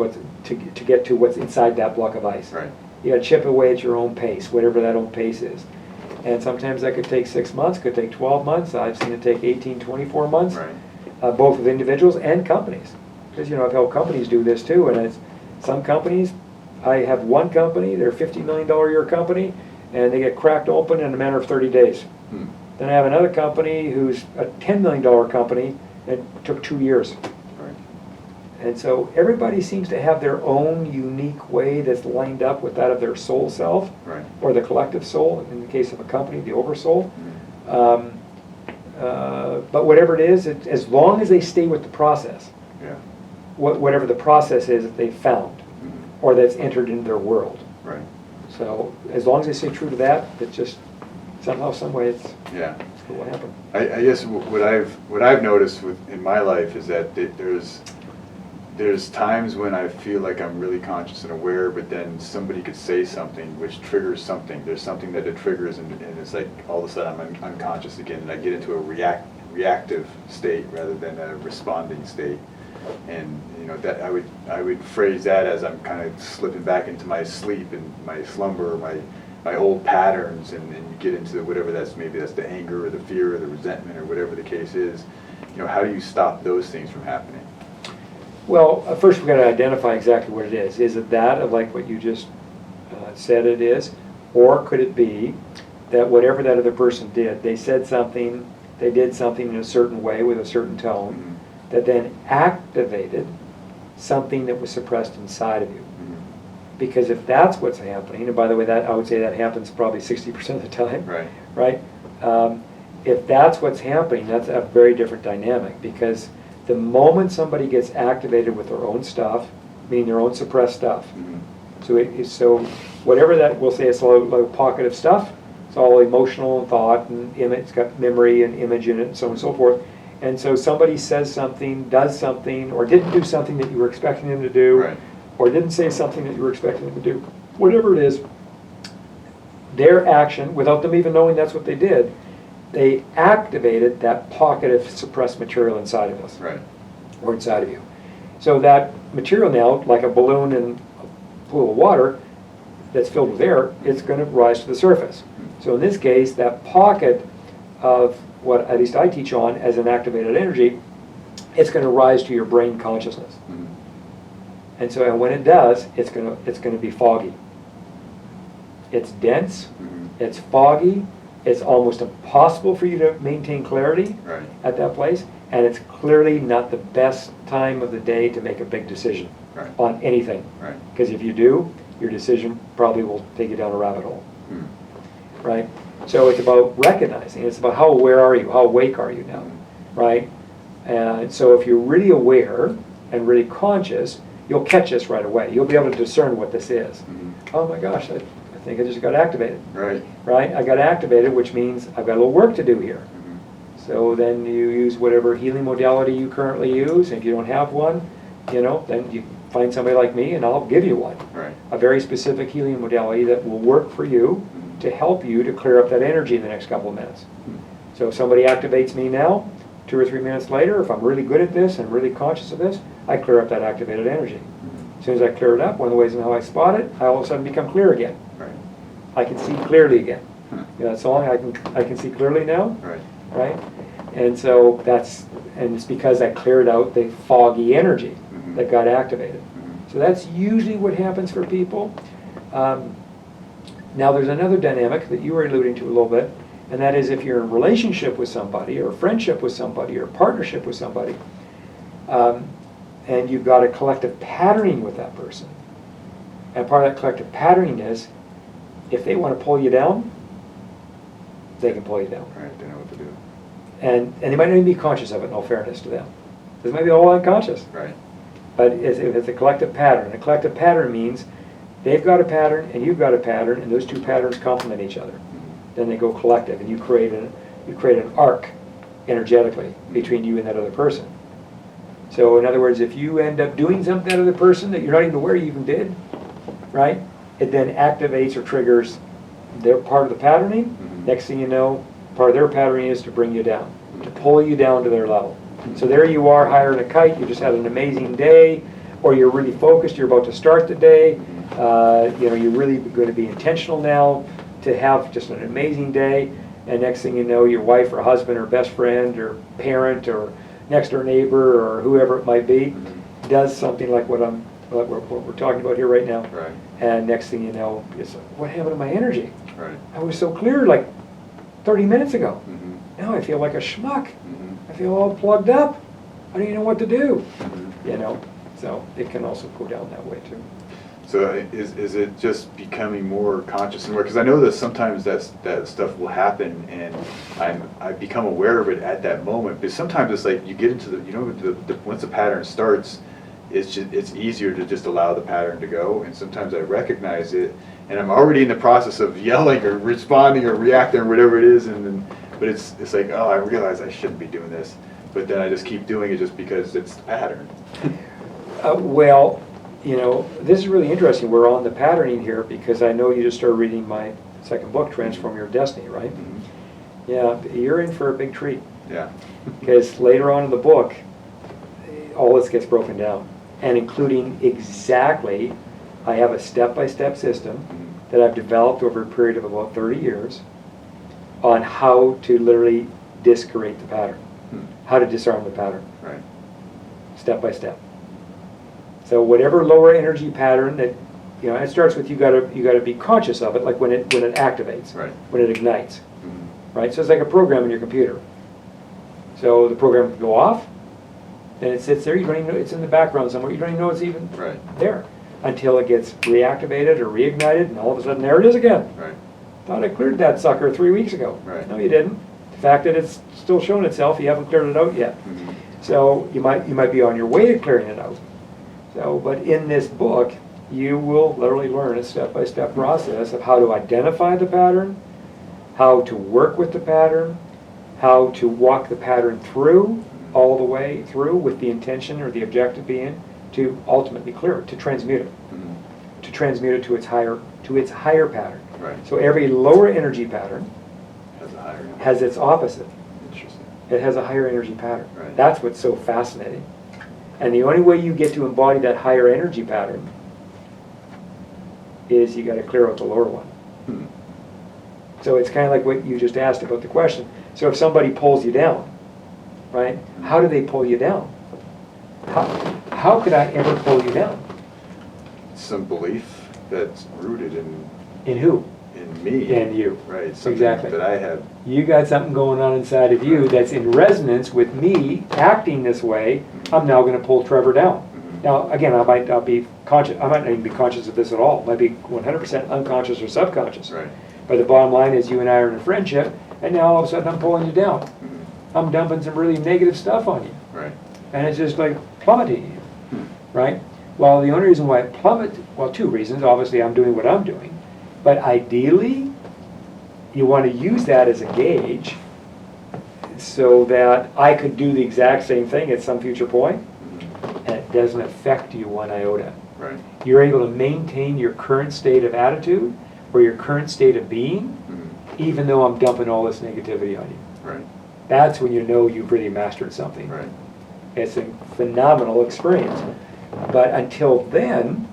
to what's inside that block of ice. Right. You got to chip away at your own pace, whatever that own pace is. And sometimes that could take 6 months, could take 12 months. I've seen it take 18, 24 months, Right. Both with individuals and companies. Because, I've helped companies do this too. And some companies, I have one company, they're a $50 million a year company, and they get cracked open in a matter of 30 days. Then I have another company who's a $10 million company, and it took 2 years. Right. And so everybody seems to have their own unique way that's lined up with that of their soul self, Right. or the collective soul, in the case of a company, the oversoul. But whatever it is, as long as they stay with the process, Yeah. whatever the process is that they've found, or that's entered into their world. Right. So as long as they stay true to that, it's just somehow, some way, it will happen. I guess what I've noticed in my life is that there's there's times when I feel like I'm really conscious and aware, but then somebody could say something which triggers something. There's something that it triggers, and it's like all of a sudden I'm unconscious again, and I get into a reactive state rather than a responding state. And that I would phrase that as I'm kind of slipping back into my sleep and my slumber, my old patterns, and you get into whatever maybe that's the anger or the fear or the resentment or whatever the case is. How do you stop those things from happening? Well, first we've got to identify exactly what it is. Is it that of like what you just said it is? Or could it be that whatever that other person did, they said something, they did something in a certain way with a certain tone, Mm-hmm. that then activated something that was suppressed inside of you? Mm-hmm. Because if that's what's happening, and by the way, that I would say that happens probably 60% of the time, Right. right? If that's what's happening, that's a very different dynamic, because the moment somebody gets activated with their own stuff, meaning their own suppressed stuff, Mm-hmm. so whatever that, we'll say it's a little pocket of stuff, it's all emotional and thought and image, it's got memory and image in it and so on and so forth. And so somebody says something, does something, or didn't do something that you were expecting them to do, Right. or didn't say something that you were expecting them to do, whatever it is, their action, without them even knowing that's what they did, they activated that pocket of suppressed material inside of us, Right. or inside of you. So that material now, like a balloon in a pool of water that's filled with air, it's going to rise to the surface. So in this case, that pocket of what at least I teach on as an activated energy, it's going to rise to your brain consciousness. Mm-hmm. And so when it does, it's going to be foggy. It's dense, Mm-hmm. it's foggy, it's almost impossible for you to maintain clarity Right. at that place, and it's clearly not the best time of the day to make a big decision Right. on anything. Right. Because if you do, your decision probably will take you down a rabbit hole, Mm-hmm. right? So it's about recognizing, it's about how aware are you, how awake are you now, right? And so if you're really aware and really conscious, you'll catch this right away. You'll be able to discern what this is. Mm-hmm. Oh my gosh, I think I just got activated, Right. right? I got activated, which means I've got a little work to do here. Mm-hmm. So then you use whatever healing modality you currently use, and if you don't have one, then you find somebody like me and I'll give you one. Right. A very specific healing modality that will work for you to help you to clear up that energy in the next couple of minutes. So if somebody activates me now, 2 or 3 minutes later, if I'm really good at this and really conscious of this, I clear up that activated energy. As soon as I clear it up, one of the ways in how I spot it, I all of a sudden become clear again. Right. I can see clearly again. Huh. That song, I can see clearly now, Right. right? And so it's because I cleared out the foggy energy Mhm. that got activated. Mhm. So that's usually what happens for people. Now there's another dynamic that you were alluding to a little bit, and that is if you're in a relationship with somebody, or a friendship with somebody, or a partnership with somebody, and you've got a collective patterning with that person. And part of that collective patterning is, if they want to pull you down, they can pull you down. Right. They know what to do. And they might not even be conscious of it, in all fairness to them. This might be all unconscious. Right. But it's a collective pattern. And a collective pattern means they've got a pattern and you've got a pattern, and those two patterns complement each other. Then they go collective, and you create an arc energetically between you and that other person. So in other words, if you end up doing something to that other person that you're not even aware you even did, right? It then activates or triggers their part of the patterning. Mhm. Next thing you know, part of their patterning is to bring you down, to pull you down to their level. So there you are, higher than a kite, you just had an amazing day, or you're really focused, you're about to start the day, you're really going to be intentional now to have just an amazing day, and next thing you know, your wife or husband or best friend or parent or next door neighbor or whoever it might be does something like what we're talking about here right now. Right. And next thing you know, it's what happened to my energy? Right. I was so clear like 30 minutes ago. Mm-hmm. Now I feel like a schmuck. Mm-hmm. I feel all plugged up. I don't even know what to do. Mm-hmm. So it can also go down that way too. So is it just becoming more conscious and aware? Because I know that sometimes that stuff will happen, and I become aware of it at that moment. But sometimes it's like you get into the once the pattern starts, it's easier to just allow the pattern to go. And sometimes I recognize it, and I'm already in the process of yelling or responding or reacting or whatever it is, but it's like, oh, I realize I shouldn't be doing this, but then I just keep doing it just because it's the pattern. Well, this is really interesting. We're on the patterning here because I know you just started reading my second book, Transform Your Destiny, right? Mm-hmm. Yeah, you're in for a big treat. Yeah. Because later on in the book, all this gets broken down, and including exactly, I have a step-by-step system Mm-hmm. that I've developed over a period of about 30 years on how to literally discreate the pattern, how to disarm the pattern, Right. step by step. So whatever lower energy pattern that, it starts with you gotta be conscious of it, like when it activates, Right. when it ignites, Mm-hmm. right? So it's like a program in your computer. So the program can go off, and it sits there. You don't even know it's in the background somewhere. You don't even know it's even Right. there until it gets reactivated or reignited, and all of a sudden there it is again. Right. Thought I cleared that sucker 3 weeks ago. Right. No, you didn't. The fact that it's still showing itself, you haven't cleared it out yet. Mm-hmm. So you might be on your way to clearing it out. So, but in this book, you will literally learn a step-by-step process of how to identify the pattern, how to work with the pattern, how to walk the pattern through, all the way through, with the intention or the objective being to ultimately clear it, to transmute it, Mm-hmm. to transmute it to its higher pattern. Right. So every lower energy pattern Has a higher. has its opposite. Interesting. It has a higher energy pattern. Right. That's what's so fascinating. And the only way you get to embody that higher energy pattern is you got to clear out the lower one. Hmm. So it's kind of like what you just asked about the question. So if somebody pulls you down, right? How do they pull you down? How could I ever pull you down? Some belief that's rooted In who? in me. In you. Right. Something Exactly. that I have. You got something going on inside of you that's in resonance with me acting this way. I'm now going to pull Trevor down. Mhm. Now, again, I might not be conscious. I might not even be conscious of this at all. I might be 100% unconscious or subconscious. Right. But the bottom line is you and I are in a friendship, and now all of a sudden I'm pulling you down. Mhm. I'm dumping some really negative stuff on you. Right. And it's just like plummeting you, Hmm. right? Well, the only reason why it plummets, well, two reasons. Obviously, I'm doing what I'm doing. But ideally, you want to use that as a gauge so that I could do the exact same thing at some future point, Mhm. and it doesn't affect you one iota. Right. You're able to maintain your current state of attitude or your current state of being, Mhm. even though I'm dumping all this negativity on you. Right. That's when you know you've really mastered something. Right. It's a phenomenal experience. But until then,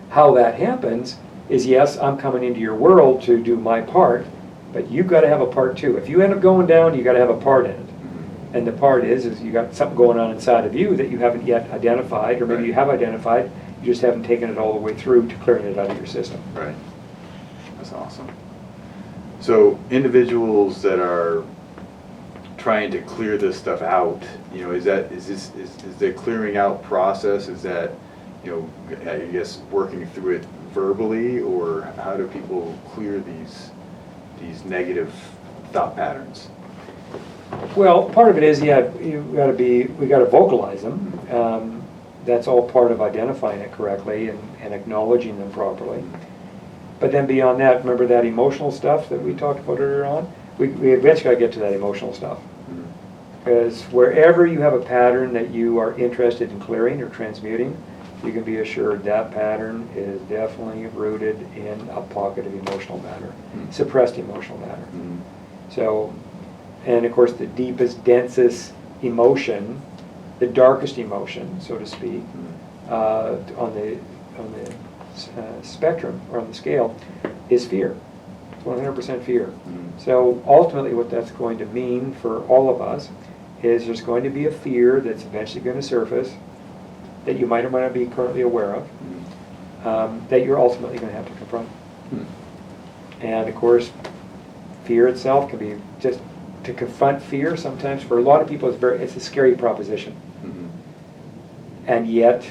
how that happens is, yes, I'm coming into your world to do my part, but you've got to have a part too. If you end up going down, you've got to have a part in it. Mhm. And the part is you got something going on inside of you that you haven't yet identified, or maybe Right. you have identified, you just haven't taken it all the way through to clearing it out of your system. Right. That's awesome. So individuals that are trying to clear this stuff out, is the clearing out process, is that, I guess working through it verbally, or how do people clear these negative thought patterns? Well, part of it is, we got to vocalize them. That's all part of identifying it correctly and acknowledging them properly. But then beyond that, remember that emotional stuff that we talked about earlier on? We eventually got to get to that emotional stuff. Mhm. Because wherever you have a pattern that you are interested in clearing or transmuting, you can be assured that pattern is definitely rooted in a pocket of emotional matter, Hmm. suppressed emotional matter. Mhm. So, and of course the deepest, densest emotion, the darkest emotion, so to speak, on the spectrum or on the scale, is fear. It's 100% fear. Mhm. So ultimately what that's going to mean for all of us is there's going to be a fear that's eventually going to surface that you might or might not be currently aware of, that you're ultimately going to have to confront. Mhm. And of course, fear itself can be just, to confront fear sometimes for a lot of people it's a scary proposition. Mhm. And yet,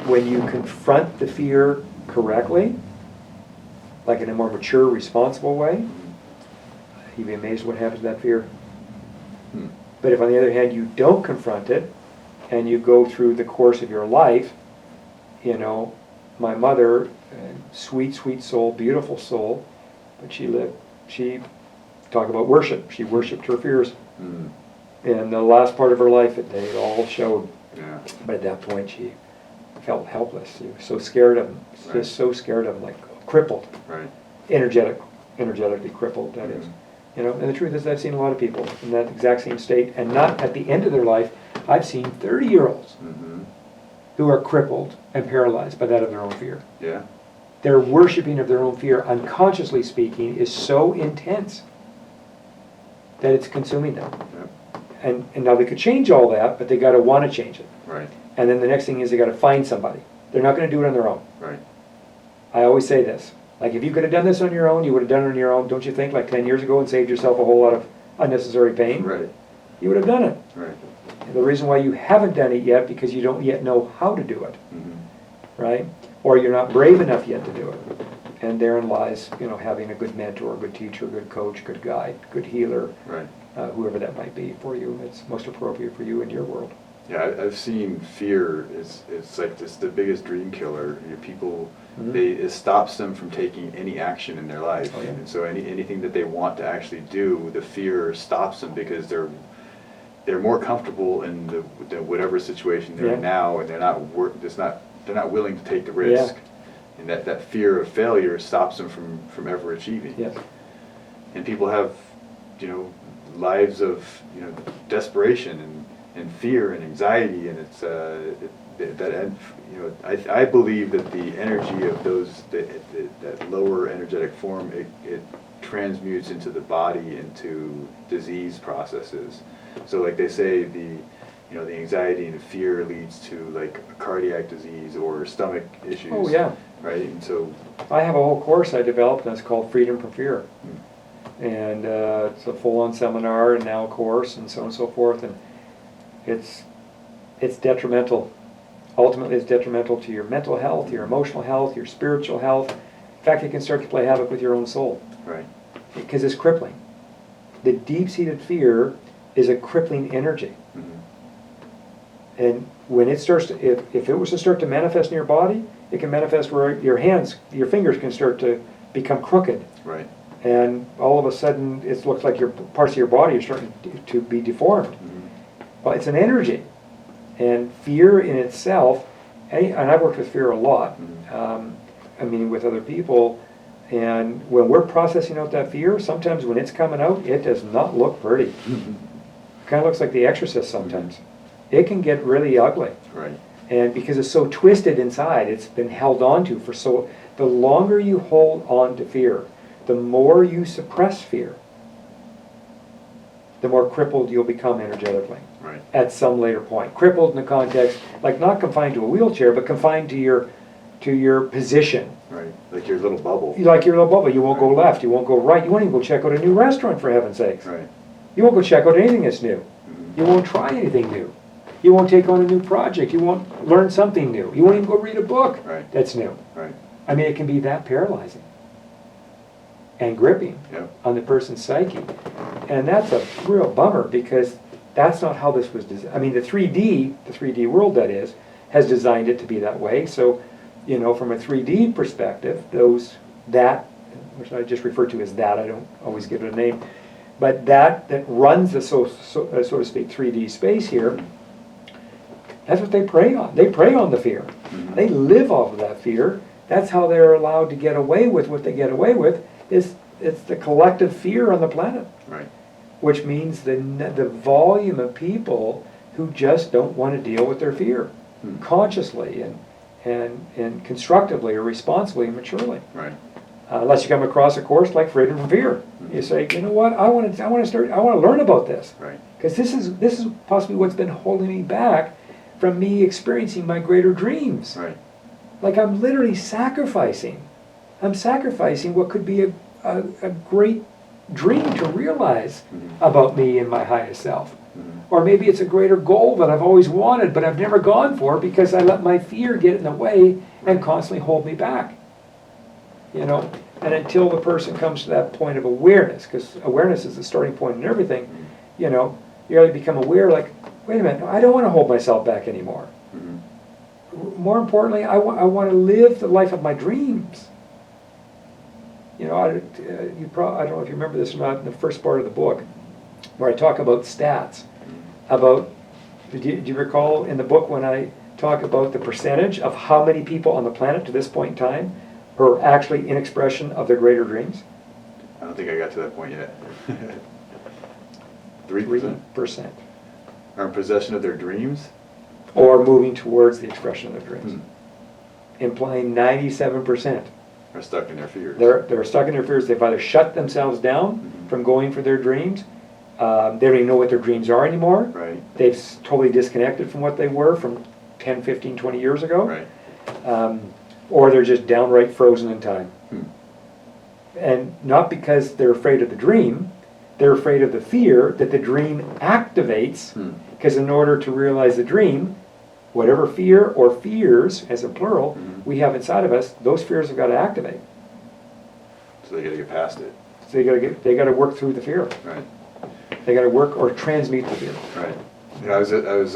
when you confront the fear correctly, like in a more mature, responsible way, you'd be amazed what happens to that fear. Hmm. But if on the other hand you don't confront it, and you go through the course of your life, my mother, sweet, sweet soul, beautiful soul, but she talk about worship. She worshipped her fears. Mhm. In the last part of her life, they all showed. Yeah. But at that point, she felt helpless. He was so scared of them, Right. just so scared of them, like crippled, Right. energetically crippled, that is. You know, and the truth is I've seen a lot of people in that exact same state, and not at the end of their life. I've seen 30-year-olds Mm-hmm. who are crippled and paralyzed by that of their own fear. Yeah. Their worshiping of their own fear, unconsciously speaking, is so intense that it's consuming them. Yep. And now they could change all that, but they got to want to change it. Right. And then the next thing is they got to find somebody. They're not going to do it on their own. Right. I always say this. Like, if you could have done this on your own, you would have done it on your own, don't you think, like 10 years ago, and saved yourself a whole lot of unnecessary pain? Right. You would have done it. Right. And the reason why you haven't done it yet, because you don't yet know how to do it, Mm-hmm. right? Or you're not brave enough yet to do it. And therein lies, you know, having a good mentor, a good teacher, good coach, good guide, good healer, Right. whoever that might be for you. It's most appropriate for you in your world. Yeah, I've seen fear. It's like this the biggest dream killer. You know, people, Mhm. it stops them from taking any action in their life. Oh, yeah. And so anything that they want to actually do, the fear stops them because they're more comfortable in the whatever situation they're Yeah. in now, and they're not willing to take the risk. And that fear of failure stops them from ever achieving. Yes. And people have, you know, lives of, you know, desperation and fear and anxiety, and it's you know, I believe that the energy of that lower energetic form, it transmutes into the body into disease processes. So like they say, you know, the anxiety and the fear leads to like a cardiac disease or stomach issues. Oh, yeah. Right, and so. I have a whole course I developed, and it's called Freedom from Fear. Hmm. And it's a full-on seminar and now a course and so on and so forth. And it's detrimental. Ultimately, it's detrimental to your mental health, your emotional health, your spiritual health. In fact, it can start to play havoc with your own soul. Right. Because it's crippling. The deep-seated fear is a crippling energy. Mm-hmm. And when it starts to, if it was to start to manifest in your body, it can manifest where your hands, your fingers can start to become crooked. Right. And all of a sudden, it looks like your parts of your body are starting to be deformed. Mm-hmm. Well, it's an energy. And fear in itself, and I've worked with fear a lot, Mm-hmm. I mean with other people, and when we're processing out that fear, sometimes when it's coming out, it does not look pretty. Mm-hmm. Kind of looks like The Exorcist sometimes. It can get really ugly. Right. And because it's so twisted inside, it's been held onto for so, the longer you hold on to fear, the more you suppress fear, the more crippled you'll become energetically. Right. At some later point. Crippled in the context, like not confined to a wheelchair, but confined to your position. Right. Like your little bubble. Like your little bubble. You won't go left, you won't go right, you won't even go check out a new restaurant, for heaven's sakes. Right. You won't go check out anything that's new. Mm-hmm. You won't try anything new. You won't take on a new project. You won't learn something new. You won't even go read a book Right. that's new. Right. I mean, it can be that paralyzing and gripping Yep. on the person's psyche. And that's a real bummer, because that's not how this was designed. I mean, the 3D world, that is, has designed it to be that way. So, you know, from a 3D perspective, which I just refer to as that, I don't always give it a name, but that runs the, so to speak, 3D space here, that's what they prey on. They prey on the fear. Mm-hmm. They live off of that fear. That's how they're allowed to get away with what they get away with, it's the collective fear on the planet. Right. Which means the volume of people who just don't want to deal with their fear consciously and constructively or responsibly and maturely. Right. Unless you come across a course like Freedom from Fear, you say, you know what, I want to learn about this, Right. because this is possibly what's been holding me back from me experiencing my greater dreams. Right. Like I'm literally sacrificing. I'm sacrificing what could be a great dream to realize about me and my highest self. Mm-hmm. Or maybe it's a greater goal that I've always wanted but I've never gone for because I let my fear get in the way and constantly hold me back. You know, and until the person comes to that point of awareness, because awareness is the starting point in everything, you know, you really become aware, like, wait a minute, no, I don't want to hold myself back anymore. Mm-hmm. More importantly, I want to live the life of my dreams. You know, I don't know if you remember this or not in the first part of the book, where I talk about stats. About, do you recall in the book when I talk about the percentage of how many people on the planet to this point in time are actually in expression of their greater dreams? I don't think I got to that point yet. 3%? 3%. Are in possession of their dreams? Or moving towards the expression of their dreams. Hmm. Implying 97%. Are stuck in their fears. They're stuck in their fears. They've either shut themselves down from going for their dreams. They don't even know what their dreams are anymore. Right. They've totally disconnected from what they were from 10, 15, 20 years ago. Right. Or they're just downright frozen in time. Hmm. And not because they're afraid of the dream, they're afraid of the fear that the dream activates, because in order to realize the dream, whatever fear or fears, as a plural, we have inside of us, those fears have got to activate. So they got to get past it. So they got to work through the fear. Right. They got to work or transmute the fear. Right. Yeah, there's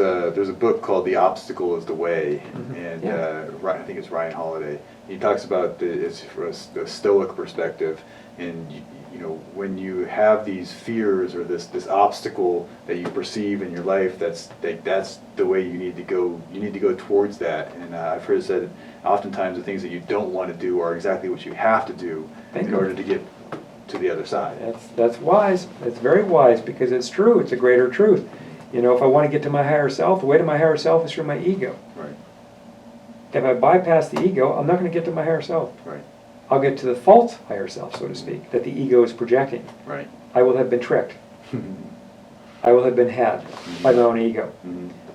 a book called The Obstacle is the Way, and I think it's Ryan Holiday. He talks about it's from a Stoic perspective, and you know, when you have these fears or this obstacle that you perceive in your life, that's the way you need to go. You need to go towards that. And I've heard it said oftentimes the things that you don't want to do are exactly what you have to do in order to get to the other side. That's wise. That's very wise, because it's true. It's a greater truth. You know, if I want to get to my higher self, the way to my higher self is through my ego. Right. If I bypass the ego, I'm not going to get to my higher self. Right. I'll get to the false higher self, so to speak, that the ego is projecting. Right. I will have been tricked. I will have been had by my own ego.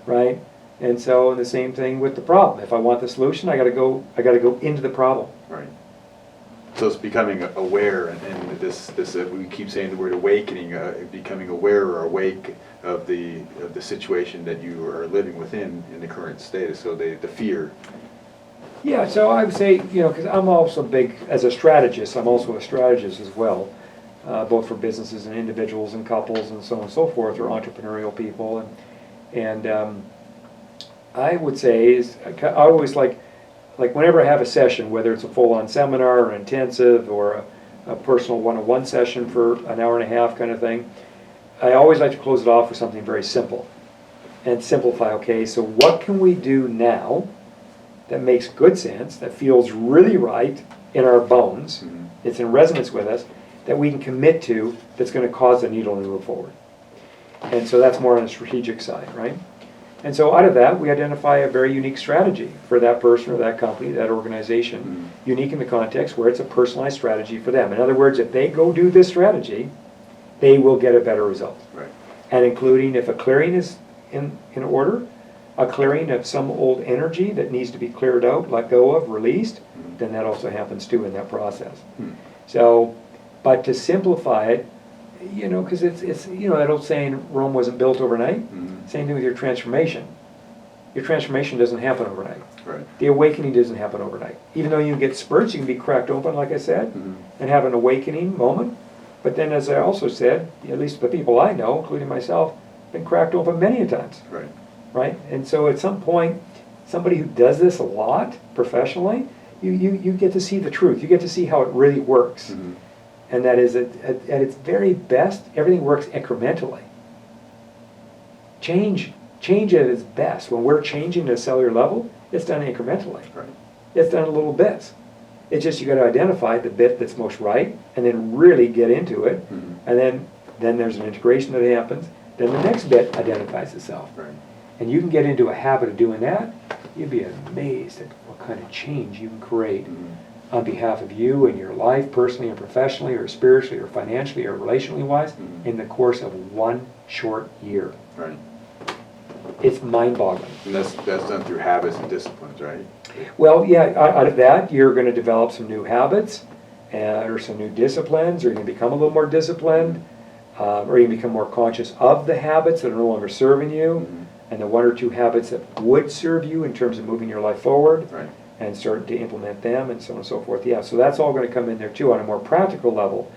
Right? And so the same thing with the problem. If I want the solution, I got to go into the problem. Right. So it's becoming aware, and this we keep saying the word awakening, becoming aware or awake of the situation that you are living within in the current status. So the fear. Yeah, so I would say, you know, because I'm also big, as a strategist, I'm also a strategist as well, both for businesses and individuals and couples and so on and so forth, or entrepreneurial people. And I would say, I always like whenever I have a session, whether it's a full-on seminar or intensive or a personal one-on-one session for an hour and a half kind of thing, I always like to close it off with something very simple and simplify. Okay, so what can we do now that makes good sense, that feels really right in our bones, it's in resonance with us, that we can commit to, that's going to cause the needle to move forward. And so that's more on the strategic side, right? And so out of that, we identify a very unique strategy for that person or that company, that organization, unique in the context where it's a personalized strategy for them. In other words, if they go do this strategy, they will get a better result. Right. And including if a clearing is in order, a clearing of some old energy that needs to be cleared out, let go of, released, then that also happens too in that process. So, but to simplify it, you know, because it's you know, that old saying, Rome wasn't built overnight. Same thing with your transformation. Your transformation doesn't happen overnight. Right. The awakening doesn't happen overnight. Even though you can get spurts, you can be cracked open, like I said, and have an awakening moment. But then, as I also said, at least the people I know, including myself, been cracked open many a times. Right. Right? And so at some point, somebody who does this a lot professionally, you get to see the truth. You get to see how it really works. And that is, at its very best, everything works incrementally. Change at its best. When we're changing at a cellular level, it's done incrementally. Right. It's done in little bits. It's just you got to identify the bit that's most right, and then really get into it. And then there's an integration that happens. Then the next bit identifies itself. Right. And you can get into a habit of doing that. You'd be amazed at what kind of change you can create on behalf of you and your life, personally and professionally, or spiritually, or financially, or relationally wise, in the course of one short year. Right. It's mind-boggling. And that's done through habits and disciplines, right? Well, yeah, out of that, you're going to develop some new habits, or some new disciplines, or you can become a little more disciplined, or you can become more conscious of the habits that are no longer serving you, and the one or two habits that would serve you in terms of moving your life forward. Right. And start to implement them, and so on and so forth. Yeah, so that's all going to come in there too on a more practical level.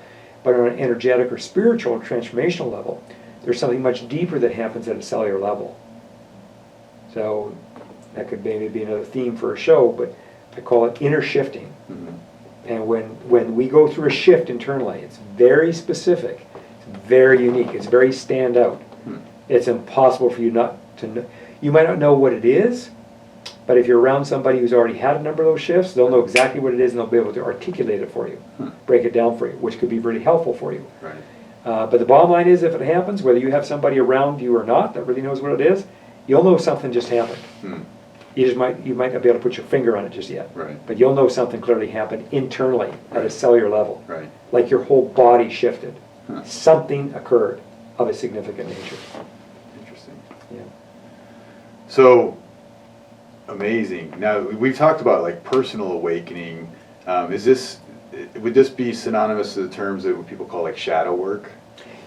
But on an energetic or spiritual or transformational level, there's something much deeper that happens at a cellular level. So that could maybe be another theme for a show, but I call it inner shifting. And when we go through a shift internally, it's very specific, it's very unique, it's very stand out. It's impossible for you not to know. You might not know what it is, But if you're around somebody who's already had a number of those shifts, they'll know exactly what it is and they'll be able to articulate it for you, break it down for you, which could be really helpful for you. Right. But the bottom line is, if it happens, whether you have somebody around you or not that really knows what it is, you'll know something just happened. You might not be able to put your finger on it just yet. Right. But you'll know something clearly happened internally at a cellular level. Right. Like your whole body shifted. Something occurred of a significant nature. Interesting. Yeah. So, amazing. Now, we've talked about like personal awakening. Would this be synonymous to the terms that what people call like shadow work?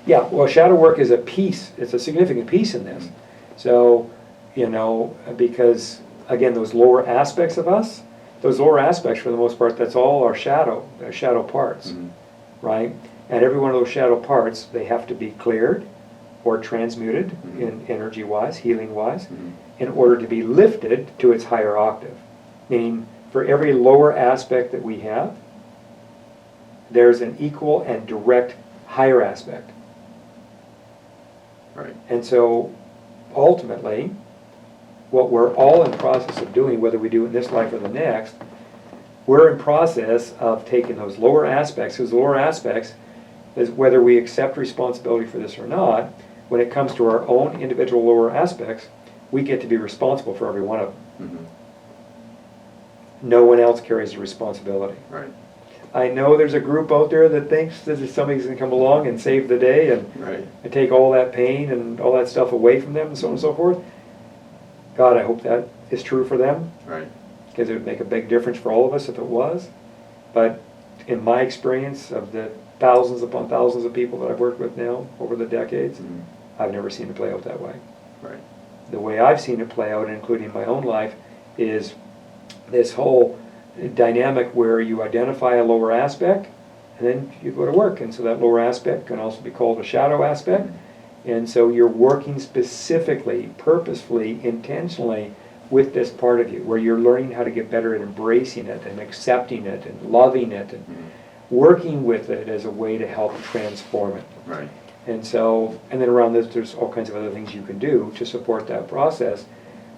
Yeah, well, shadow work is a piece, it's a significant piece in this. So, because, again, those lower aspects of us, those lower aspects, for the most part, that's all our shadow parts, right? And every one of those shadow parts, they have to be cleared or transmuted in energy-wise, healing-wise, in order to be lifted to its higher octave. Meaning, for every lower aspect that we have, there's an equal and direct higher aspect. Right. And so, ultimately, what we're all in process of doing, whether we do it in this life or the next, we're in process of taking those lower aspects, because the lower aspects is whether we accept responsibility for this or not, when it comes to our own individual lower aspects, we get to be responsible for every one of them. No one else carries the responsibility. Right. I know there's a group out there that thinks that somebody's going to come along and save the day and take all that pain and all that stuff away from them and so on and so forth. God, I hope that is true for them. Right. Because it would make a big difference for all of us if it was. But in my experience of the thousands upon thousands of people that I've worked with now over the decades, I've never seen it play out that way. Right. The way I've seen it play out, including my own life, is this whole dynamic where you identify a lower aspect and then you go to work. And so that lower aspect can also be called a shadow aspect. And so you're working specifically, purposefully, intentionally with this part of you, where you're learning how to get better at embracing it and accepting it and loving it and working with it as a way to help transform it. Right. And so, and then around this, there's all kinds of other things you can do to support that process.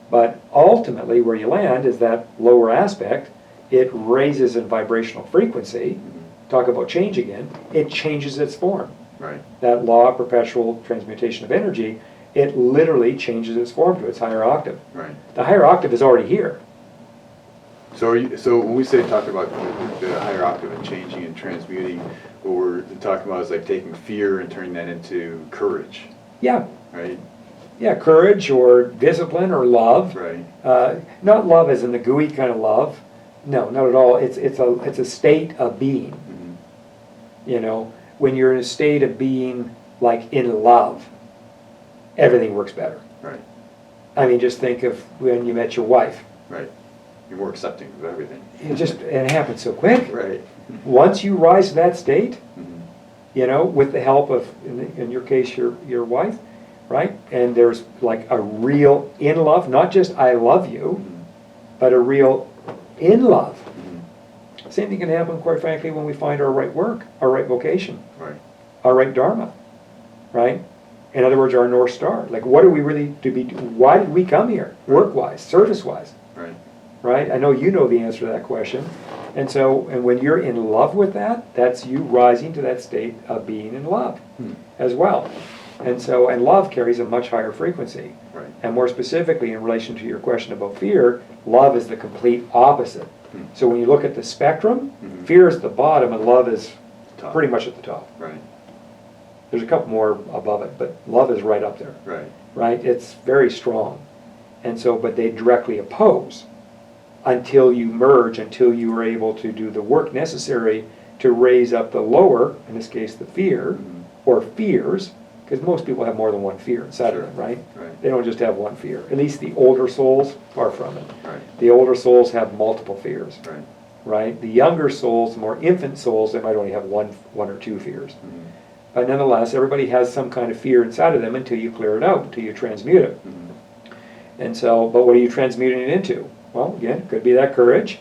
But ultimately, where you land is that lower aspect. It raises in vibrational frequency. Talk about change again. It changes its form. Right. That law of perpetual transmutation of energy, it literally changes its form to its higher octave. Right. The higher octave is already here. So when we talk about the higher octave and changing and transmuting, what we're talking about is like taking fear and turning that into courage. Yeah. Right. Yeah, courage or discipline or love. Right. Not love as in the gooey kind of love. No, not at all. It's a state of being. When you're in a state of being like in love, everything works better. Right. I mean, just think of when you met your wife. Right. You're more accepting of everything. It happens so quick. Right. Once you rise to that state, with the help of, in your case, your wife, right? And there's like a real in love, not just I love you, but a real in love. Same thing can happen, quite frankly, when we find our right work, our right vocation, our right dharma, right? In other words, our North Star. Like, what are we really to be? Why did we come here, work-wise, service-wise? Right? I know you know the answer to that question. And so, and when you're in love with that, that's you rising to that state of being in love as well. And so, and love carries a much higher frequency. Right. And more specifically, in relation to your question about fear, love is the complete opposite. So when you look at the spectrum, fear is at the bottom and love is Top. pretty much at the top. Right. There's a couple more above it, but love is right up there. Right. Right? It's very strong. And so, but they directly oppose until you merge, until you are able to do the work necessary to raise up the lower, in this case the fear, or fears, because most people have more than one fear inside of them, right? Right. They don't just have one fear. At least the older souls, far from it. Right. The older souls have multiple fears, Right. right? The younger souls, the more infant souls, they might only have one or two fears. But nonetheless, everybody has some kind of fear inside of them until you clear it out, until you transmute it. And so, but what are you transmuting it into? Well, again, it could be that courage,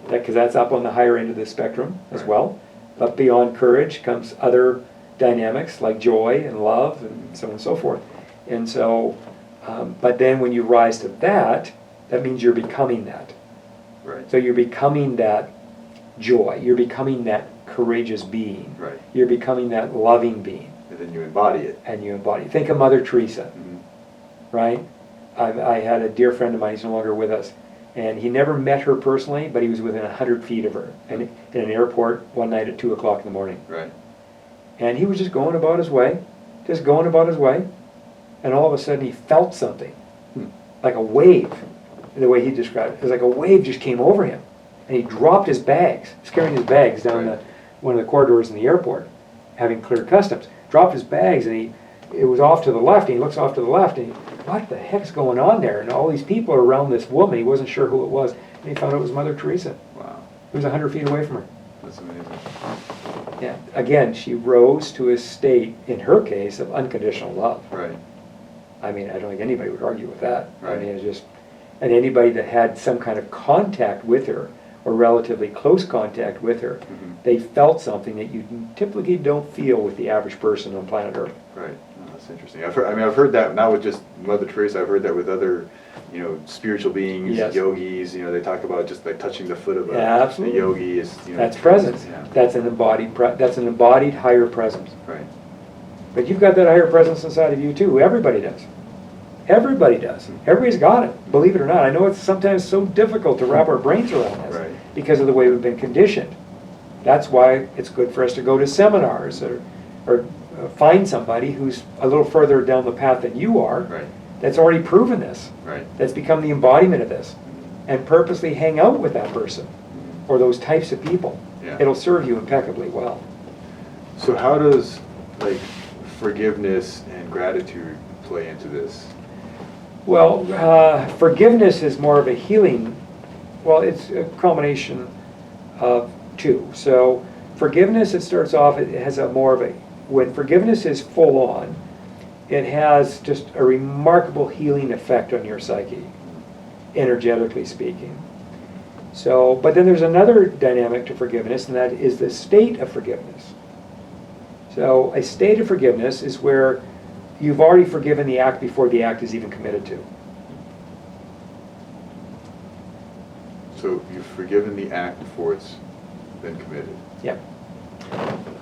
because that's up on the higher end of the spectrum as well. But beyond courage comes other dynamics like joy and love and so on and so forth. And so, but then when you rise to that, That means you're becoming that. Right. So you're becoming that joy. You're becoming that courageous being. Right. You're becoming that loving being. And then you embody it. And you embody. Think of Mother Teresa, right? I had a dear friend of mine, he's no longer with us, and he never met her personally, but he was within 100 feet of her, and in an airport one night at 2 o'clock in the morning. Right. And he was just going about his way, and all of a sudden he felt something, like a wave, the way he described it. It was like a wave just came over him, and he dropped his bags, he's carrying his bags down one of the corridors in the airport, having cleared customs, dropped his bags, and it was off to the left, and he looks off to the left, and what the heck's going on there? And all these people are around this woman, he wasn't sure who it was, and he found out it was Mother Teresa. Wow. He was 100 feet away from her. That's amazing. Yeah. Again, she rose to a state, in her case, of unconditional love. Right. I mean, I don't think anybody would argue with that. Right. I mean, it's just, and anybody that had some kind of contact with her, or relatively close contact with her, they felt something that you typically don't feel with the average person on planet Earth. Right. Oh, that's interesting. I've heard that not with just Mother Teresa. I've heard that with other, spiritual beings, Yes. yogis. They talk about just like touching the foot of a absolutely. yogi is. That's presence. Yeah. That's an embodied higher presence. Right. But you've got that higher presence inside of you too. Everybody does. Everybody does. Everybody's got it, believe it or not. I know it's sometimes so difficult to wrap our brains around this because of the way we've been conditioned. That's why it's good for us to go to seminars or find somebody who's a little further down the path than you are, that's already proven this, that's become the embodiment of this, and purposely hang out with that person or those types of people. Yeah. It'll serve you impeccably well. So how does forgiveness and gratitude play into this? Well, forgiveness is more of a healing. Well, it's a combination of two. So forgiveness, it starts off, it has when forgiveness is full on, it has just a remarkable healing effect on your psyche, energetically speaking. So, but then there's another dynamic to forgiveness, and that is the state of forgiveness. So a state of forgiveness is where you've already forgiven the act before the act is even committed to. So you've forgiven the act before it's been committed. Yep.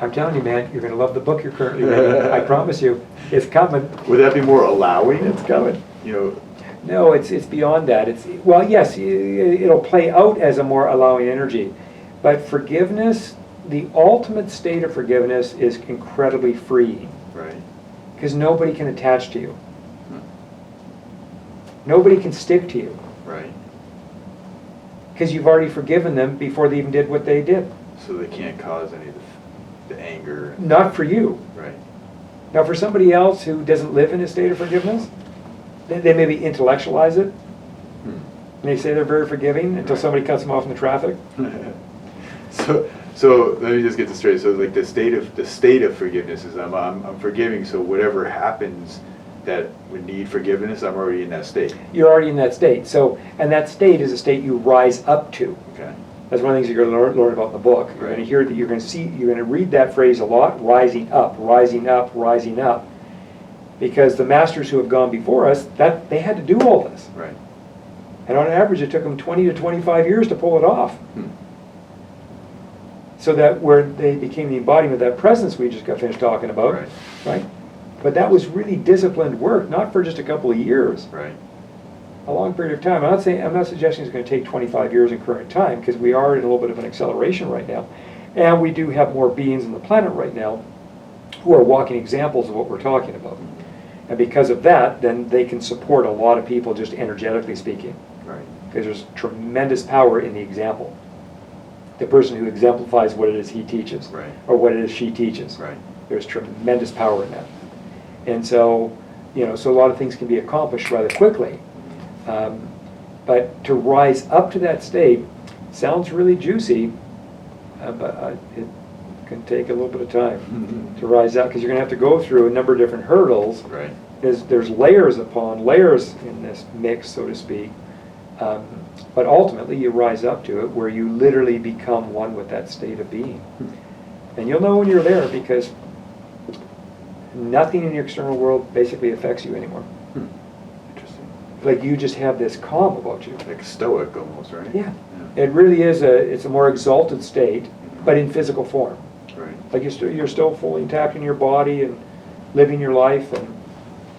I'm telling you, man, you're going to love the book you're currently reading. I promise you. It's coming. Would that be more allowing? It's coming. You No, it's beyond that. Yes, it'll play out as a more allowing energy. But forgiveness, the ultimate state of forgiveness is incredibly freeing. Right. Because nobody can attach to you. Nobody can stick to you. Right. Because you've already forgiven them before they even did what they did. So they can't cause any of the anger. Not for you. Right. Now for somebody else who doesn't live in a state of forgiveness, they maybe intellectualize it. And they say they're very forgiving until somebody cuts them off in the traffic. So let me just get this straight. So like the state of forgiveness is I'm forgiving. So whatever happens that would need forgiveness, I'm already in that state. You're already in that state. So, and that state is a state you rise up to. Okay. That's one of the things you're going to learn about in the book. You're going to hear that. You're going to read that phrase a lot. Rising up, rising up, rising up. Because the masters who have gone before us, that they had to do all this. Right. And on average, it took them 20 to 25 years to pull it off. So that where they became the embodiment of that presence we just got finished talking about, right? But that was really disciplined work, not for just a couple of years. Right. A long period of time. I'm not suggesting it's going to take 25 years in current time, because we are in a little bit of an acceleration right now, and we do have more beings on the planet right now who are walking examples of what we're talking about. And because of that, then they can support a lot of people just energetically speaking. Right. Because there's tremendous power in the example. The person who exemplifies what it is he teaches, right, or what it is she teaches. Right. There's tremendous power in that. And so, so a lot of things can be accomplished rather quickly. But to rise up to that state sounds really juicy, but it can take a little bit of time to rise up, because you're going to have to go through a number of different hurdles. Right. There's layers upon layers in this mix, so to speak. But ultimately, you rise up to it where you literally become one with that state of being. And you'll know when you're there, because nothing in your external world basically affects you anymore. Interesting. like you just have this calm about you. Like stoic almost, right? Yeah. It really is it's a more exalted state, but in physical form. Right. Like you're still fully intact in your body and living your life,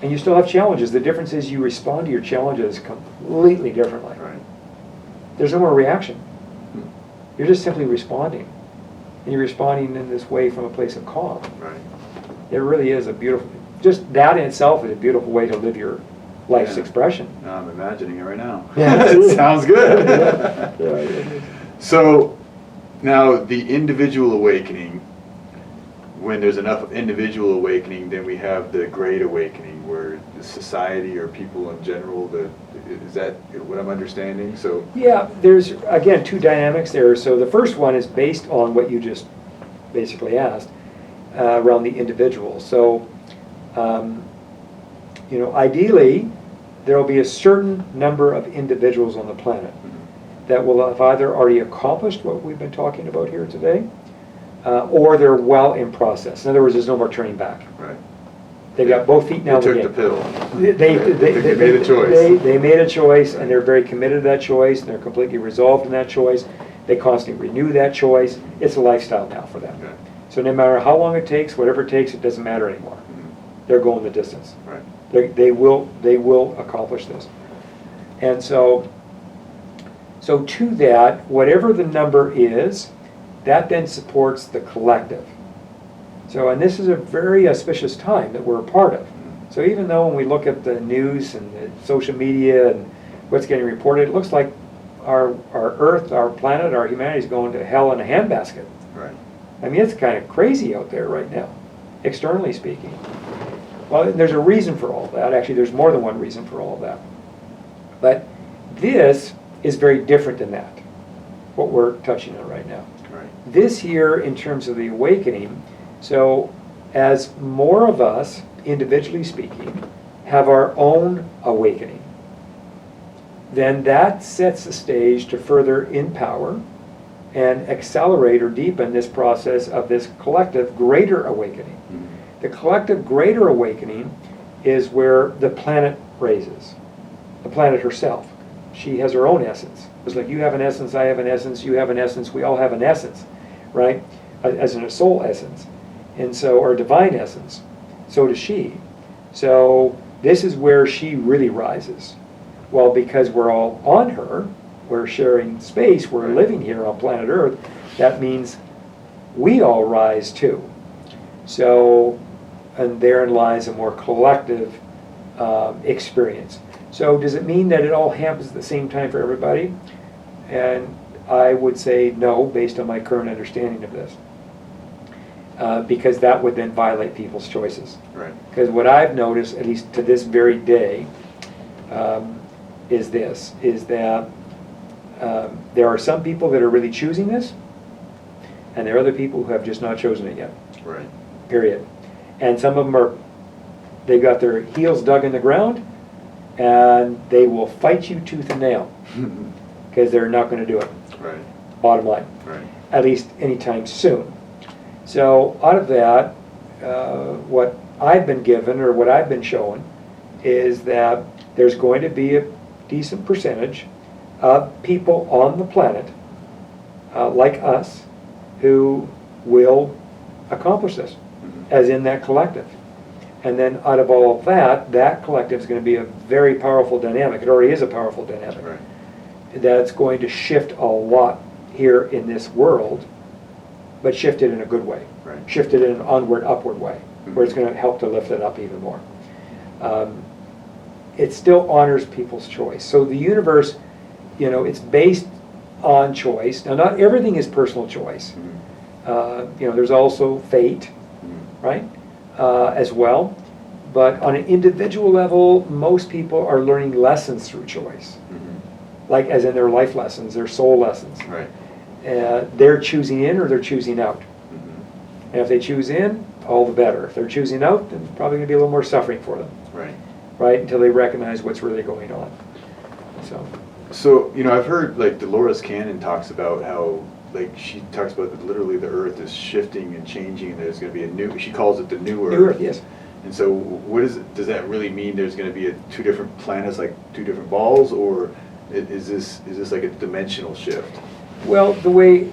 and you still have challenges. The difference is you respond to your challenges completely differently. Right. There's no more reaction. Hmm. You're just simply responding. And you're responding in this way from a place of calm. Right. It really is a beautiful, just that in itself is a beautiful way to live your life's Yeah. expression. No, I'm imagining it right now. Yeah. It sounds good. Yeah, it is. So now the individual awakening, when there's enough individual awakening, then we have the great awakening where the society or people in general, is that what I'm understanding? So Yeah, there's, again, two dynamics there. So the first one is based on what you just basically asked, around the individual. So, ideally, there will be a certain number of individuals on the planet that will have either already accomplished what we've been talking about here today, or they're well in process. In other words, there's no more turning back. right. They've got both feet now They in the took the game. pill. They made a choice. They made a choice, and they're very committed to that choice, and they're completely resolved in that choice. They constantly renew that choice. It's a lifestyle now for them. Okay. So no matter how long it takes, whatever it takes, it doesn't matter anymore. Mhm. They're going the distance. Right. They will accomplish this. And so to that, whatever the number is, that then supports the collective. So, and this is a very auspicious time that we're a part of. So even though when we look at the news and the social media and what's getting reported, it looks like our Earth, our planet, our humanity is going to hell in a handbasket. Right. I mean, it's kind of crazy out there right now, externally speaking. Well, there's a reason for all that. Actually, there's more than one reason for all of that. But this is very different than that, what we're touching on right now. Right. This here, in terms of the awakening, so as more of us, individually speaking, have our own awakening, then that sets the stage to further empower and accelerate or deepen this process of this collective greater awakening. Mhm. The collective greater awakening is where the planet raises, the planet herself. She has her own essence. It's like you have an essence, I have an essence, you have an essence, we all have an essence, right? As in a soul essence. And so, or divine essence. So does she. So this is where she really rises. Well, because we're all on her, we're sharing space, we're living here on planet Earth, that means we all rise too. So, and therein lies a more collective experience. So does it mean that it all happens at the same time for everybody? And I would say no, based on my current understanding of this. Because that would then violate people's choices. Right. Because what I've noticed, at least to this very day, is that there are some people that are really choosing this, and there are other people who have just not chosen it yet. Right. Period. And some of them they've got their heels dug in the ground, and they will fight you tooth and nail, because they're not going to do it. Right. Bottom line. Right. At least anytime soon. So out of that, what I've been given or what I've been shown is that there's going to be a decent percentage of people on the planet, like us, who will accomplish this, as in that collective. And then out of all of that, that collective is going to be a very powerful dynamic. It already is a powerful dynamic. Right. That's going to shift a lot here in this world, but shift it in a good way. Right. Shift it in an onward, upward way, where it's going to help to lift it up even more. It still honors people's choice. So the universe, it's based on choice. Now, not everything is personal choice. There's also fate, right, as well. But on an individual level, most people are learning lessons through choice, like as in their life lessons, their soul lessons. Right. They're choosing in or they're choosing out. And if they choose in, all the better. If they're choosing out, then it's probably going to be a little more suffering for them. Right. Right, until they recognize what's really going on. So, I've heard, like, Dolores Cannon talks about how, like, she talks about that literally the earth is shifting and changing, and there's going to be she calls it the new earth. New Earth, yes. And so does that really mean there's going to be two different planets, like two different balls, or is this like a dimensional shift? Well, the way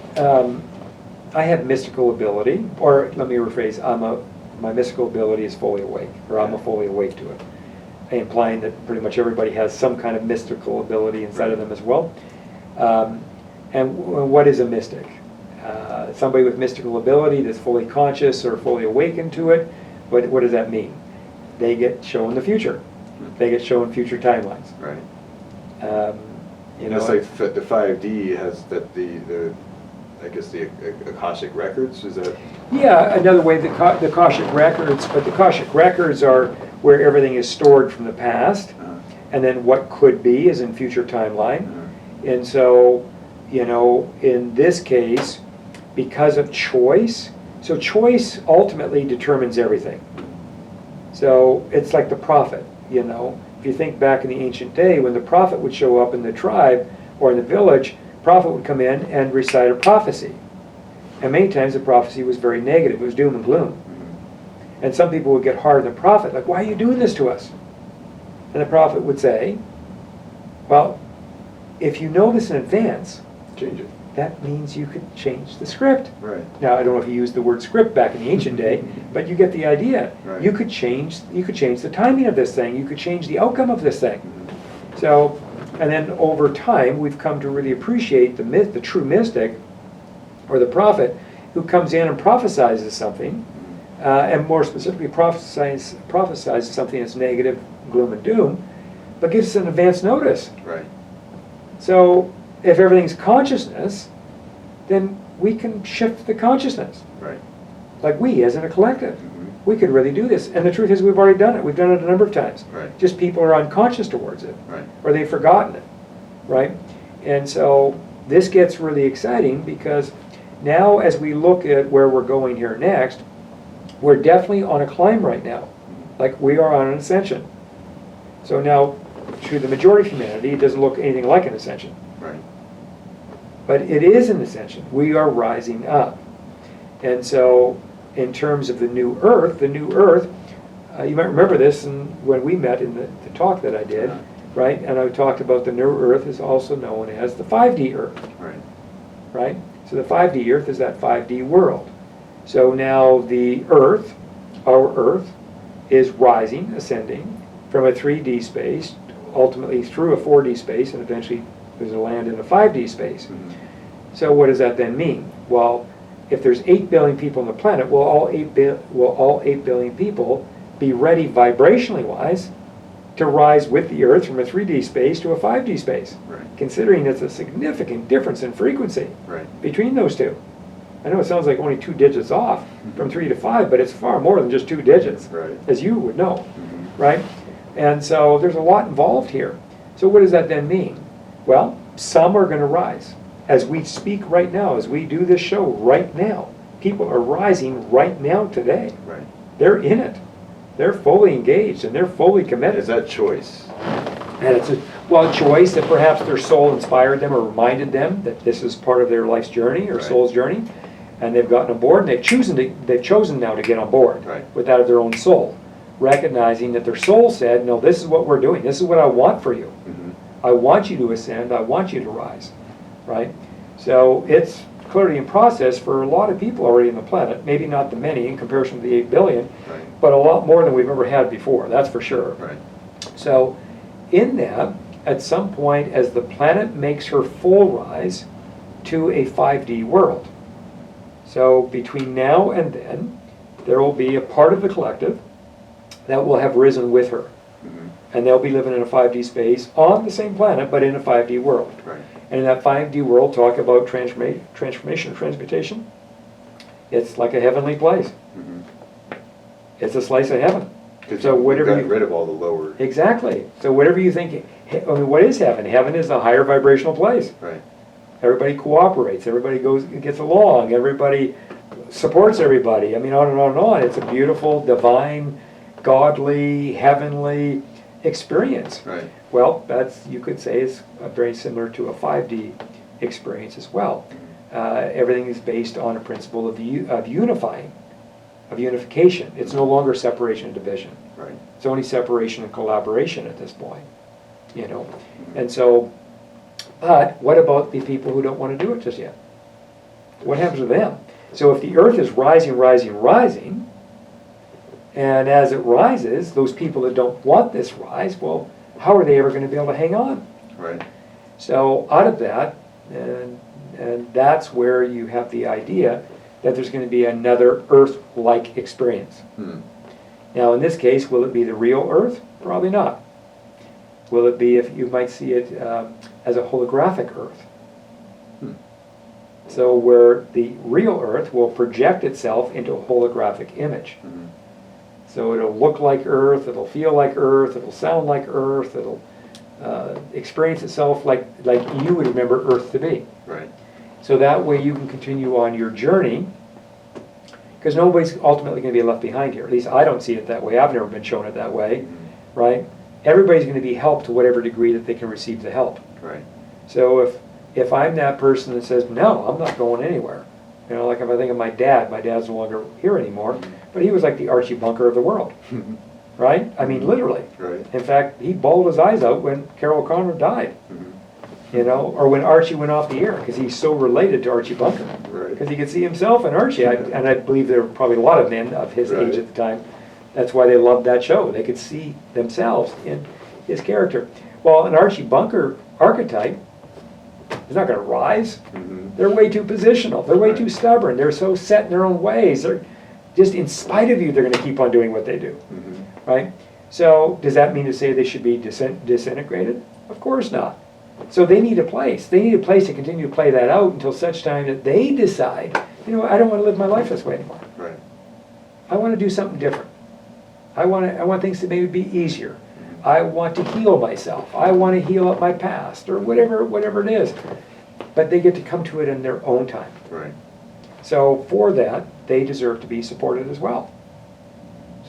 I have mystical ability, or let me rephrase, my mystical ability is fully awake, or I'm fully awake to it, implying that pretty much everybody has some kind of mystical ability inside of them as well. And what is a mystic? Somebody with mystical ability that's fully conscious or fully awakened to it. But what does that mean? They get shown the future. They get shown future timelines. Right. It's like the 5D has that the Akashic records, is that? Yeah, another way, the Akashic records, but the Akashic records are where everything is stored from the past, and then what could be is in future timeline. And so, in this case, because of choice, so choice ultimately determines everything. So it's like the prophet, If you think back in the ancient day, when the prophet would show up in the tribe or in the village, prophet would come in and recite a prophecy. And many times the prophecy was very negative. It was doom and gloom. And some people would get hard on the prophet, like, why are you doing this to us? And the prophet would say, well, if you know this in advance, change it. That means you could change the script. Right. Now, I don't know if he used the word script back in the ancient day, but you get the idea. Right. You could change the timing of this thing. You could change the outcome of this thing. So, and then over time, we've come to really appreciate the true mystic, or the prophet, who comes in and prophesizes something, and more specifically prophesizes something that's negative, gloom and doom, but gives us an advance notice. Right. So, if everything's consciousness, then we can shift the consciousness. Right. Like we, as in a collective. We could really do this. And the truth is, we've already done it. We've done it a number of times. Right. Just people are unconscious towards it. Right. Or they've forgotten it. Right? And so this gets really exciting, because now as we look at where we're going here next, we're definitely on a climb right now. Like we are on an ascension. So now, to the majority of humanity, it doesn't look anything like an ascension. Right. But it is an ascension. We are rising up. And so, in terms of the new earth, you might remember this when we met in the talk that I did, right? And I talked about the new earth is also known as the 5D earth. Right. Right? So the 5D earth is that 5D world. So now the earth, our earth, is rising, ascending from a 3D space, ultimately through a 4D space, and eventually there's a land in a 5D space. So what does that then mean? Well, if there's 8 billion people on the planet, will all 8 billion people be ready vibrationally wise to rise with the Earth from a 3D space to a 5D space? Right. Considering it's a significant difference in frequency between those two. I know it sounds like only 2 digits off from 3 to 5, but it's far more than just 2 digits, as you would know, right? And so there's a lot involved here. So what does that then mean? Well, some are going to rise. As we speak right now, as we do this show right now, people are rising right now today. Right. They're in it. They're fully engaged and they're fully committed. Is that choice? And it's a choice that perhaps their soul inspired them or reminded them that this is part of their life's journey or soul's journey, and they've gotten on board and they've chosen now to get on board with that of their own soul, recognizing that their soul said, no, this is what we're doing. This is what I want for you. I want you to ascend. I want you to rise. Right? So it's clearly in process for a lot of people already on the planet, maybe not the many in comparison to the 8 billion, but a lot more than we've ever had before, that's for sure. Right. So in that, at some point, as the planet makes her full rise to a 5D world, so between now and then, there will be a part of the collective that will have risen with her. And they'll be living in a 5D space on the same planet, but in a 5D world. Right. And in that 5D world, talk about transformation, transmutation. It's like a heavenly place. It's a slice of heaven. So whatever you rid of all the lower. Exactly. So whatever you think, what is heaven? Heaven is a higher vibrational place. Right. Everybody cooperates. Everybody gets along. Everybody supports everybody. I mean, on and on and on. It's a beautiful, divine, godly, heavenly experience. Right. Well, you could say is very similar to a 5D experience as well. Everything is based on a principle of unifying. of unification. It's no longer separation and division. Right. It's only separation and collaboration at this point, And so, but what about the people who don't want to do it just yet? What happens to them? So if the earth is rising, rising, rising, and as it rises, those people that don't want this rise, well, how are they ever going to be able to hang on? Right. So out of that, and that's where you have the idea that there's going to be another Earth-like experience. Now in this case, will it be the real Earth? Probably not. Will it be, if you might see it as a holographic Earth? So where the real Earth will project itself into a holographic image. So it'll look like Earth, it'll feel like Earth, it'll sound like Earth, it'll experience itself like you would remember Earth to be. Right. So that way you can continue on your journey, because nobody's ultimately going to be left behind here. At least I don't see it that way. I've never been shown it that way, right? Everybody's going to be helped to whatever degree that they can receive the help. Right. So if I'm that person that says, no, I'm not going anywhere, like if I think of my dad's no longer here anymore, but he was like the Archie Bunker of the world, right? I mean, literally. Right. In fact, he bawled his eyes out when Carol O'Connor died, or when Archie went off the air, because he's so related to Archie Bunker. Right. Because he could see himself in Archie, and I believe there were probably a lot of men of his Right. age at the time. That's why they loved that show. They could see themselves in his character. Well, an Archie Bunker archetype is not going to rise. They're way too positional. They're way too stubborn. They're so set in their own ways. They're just, in spite of you, they're going to keep on doing what they do, right? So does that mean to say they should be disintegrated? Of course not. So they need a place. They need a place to continue to play that out until such time that they decide, I don't want to live my life this way anymore. Right. I want to do something different. I want things to maybe be easier. I want to heal myself. I want to heal up my past, or whatever it is. But they get to come to it in their own time. Right. So for that, they deserve to be supported as well.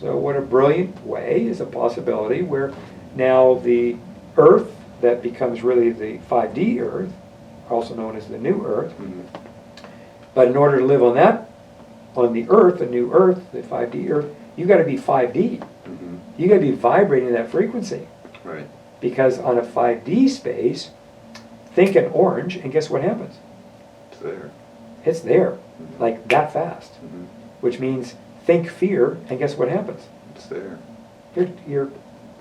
So what a brilliant way is a possibility where now the Earth that becomes really the 5D Earth, also known as the new Earth, but in order to live on the Earth, the new Earth, the 5D Earth, you got to be 5D. You got to be vibrating that frequency. Right. Because on a 5D space, think an orange, and guess what happens? It's there. It's there, like that fast. Which means think fear, and guess what happens? It's there. You're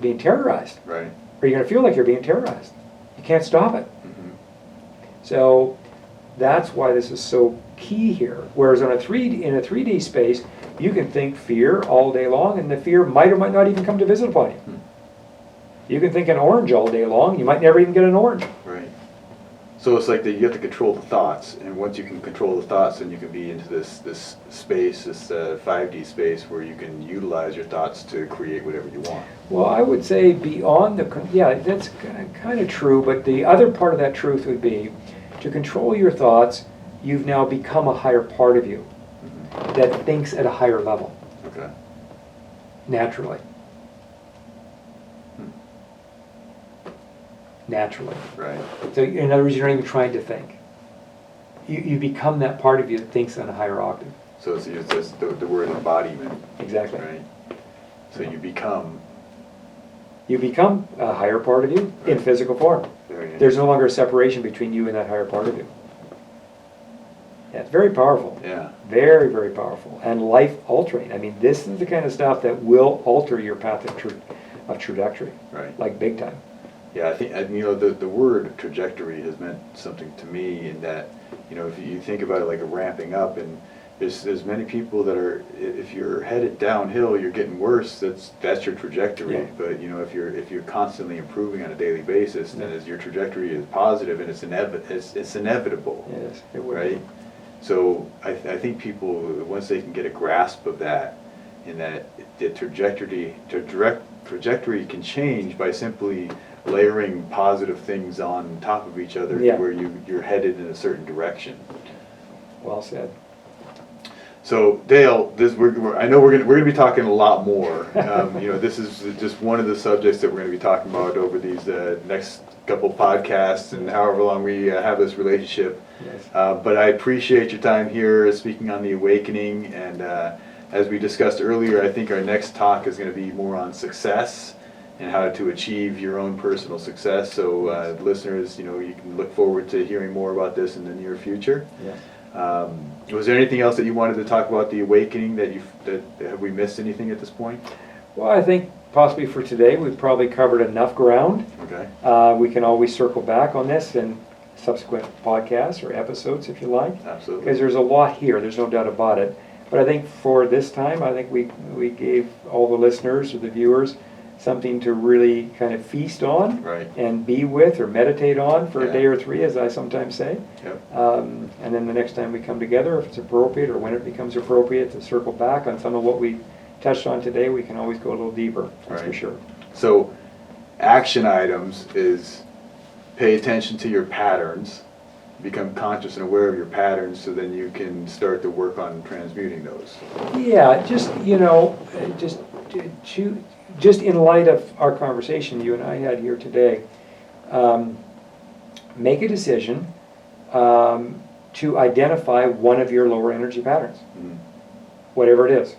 being terrorized. Right. Or you're going to feel like you're being terrorized. You can't stop it. So that's why this is so key here. Whereas in a 3D space, you can think fear all day long, and the fear might or might not even come to visit upon you. You can think an orange all day long, you might never even get an orange. Right. So it's like you have to control the thoughts, and once you can control the thoughts, then you can be into this space, this 5D space, where you can utilize your thoughts to create whatever you want. Well, I would say beyond that's kind of true, but the other part of that truth would be, to control your thoughts, you've now become a higher part of you that thinks at a higher level. Okay. Naturally. Naturally. Right. So in other words, you're not even trying to think. You become that part of you that thinks on a higher octave. So it's just the word embodiment. Exactly. Right. So you become. You become a higher part of you in physical form. There's no longer a separation between you and that higher part of you. Yeah, it's very powerful. Yeah. Very, very powerful. And life altering. I mean, this is the kind of stuff that will alter your path of trajectory. Right. Like big time. Yeah, I think the word trajectory has meant something to me in that, if you think about it like a ramping up, and there's many people that are, if you're headed downhill, you're getting worse. That's your trajectory. Yeah. But if you're constantly improving on a daily basis, then as your trajectory is positive, and it's inevitable. Yes, it will. Right. So I think people, once they can get a grasp of that, in that the trajectory can change by simply layering positive things on top of each other, Yeah. to where you're headed in a certain direction. Well said. So Dale, I know we're going to be talking a lot more. This is just one of the subjects that we're going to be talking about over these next couple podcasts and however long we have this relationship. Yes. But I appreciate your time here speaking on the awakening, and as we discussed earlier, I think our next talk is going to be more on success and how to achieve your own personal success. So listeners, you can look forward to hearing more about this in the near future. Yeah. Was there anything else that you wanted to talk about the awakening that have we missed anything at this point? Well, I think possibly for today we've probably covered enough ground. Okay. We can always circle back on this in subsequent podcasts or episodes if you like. Absolutely. Because there's a lot here, there's no doubt about it. But I think for this time, I think we gave all the listeners or the viewers something to really kind of feast on, Right. and be with or meditate on for Yeah. a day or three, as I sometimes say. Yep. And then the next time we come together, if it's appropriate or when it becomes appropriate to circle back on some of what we touched on today, we can always go a little deeper, that's for Right. sure. So action items is pay attention to your patterns, become conscious and aware of your patterns, so then you can start to work on transmuting those. Yeah, just in light of our conversation you and I had here today, make a decision to identify one of your lower energy patterns, whatever it is.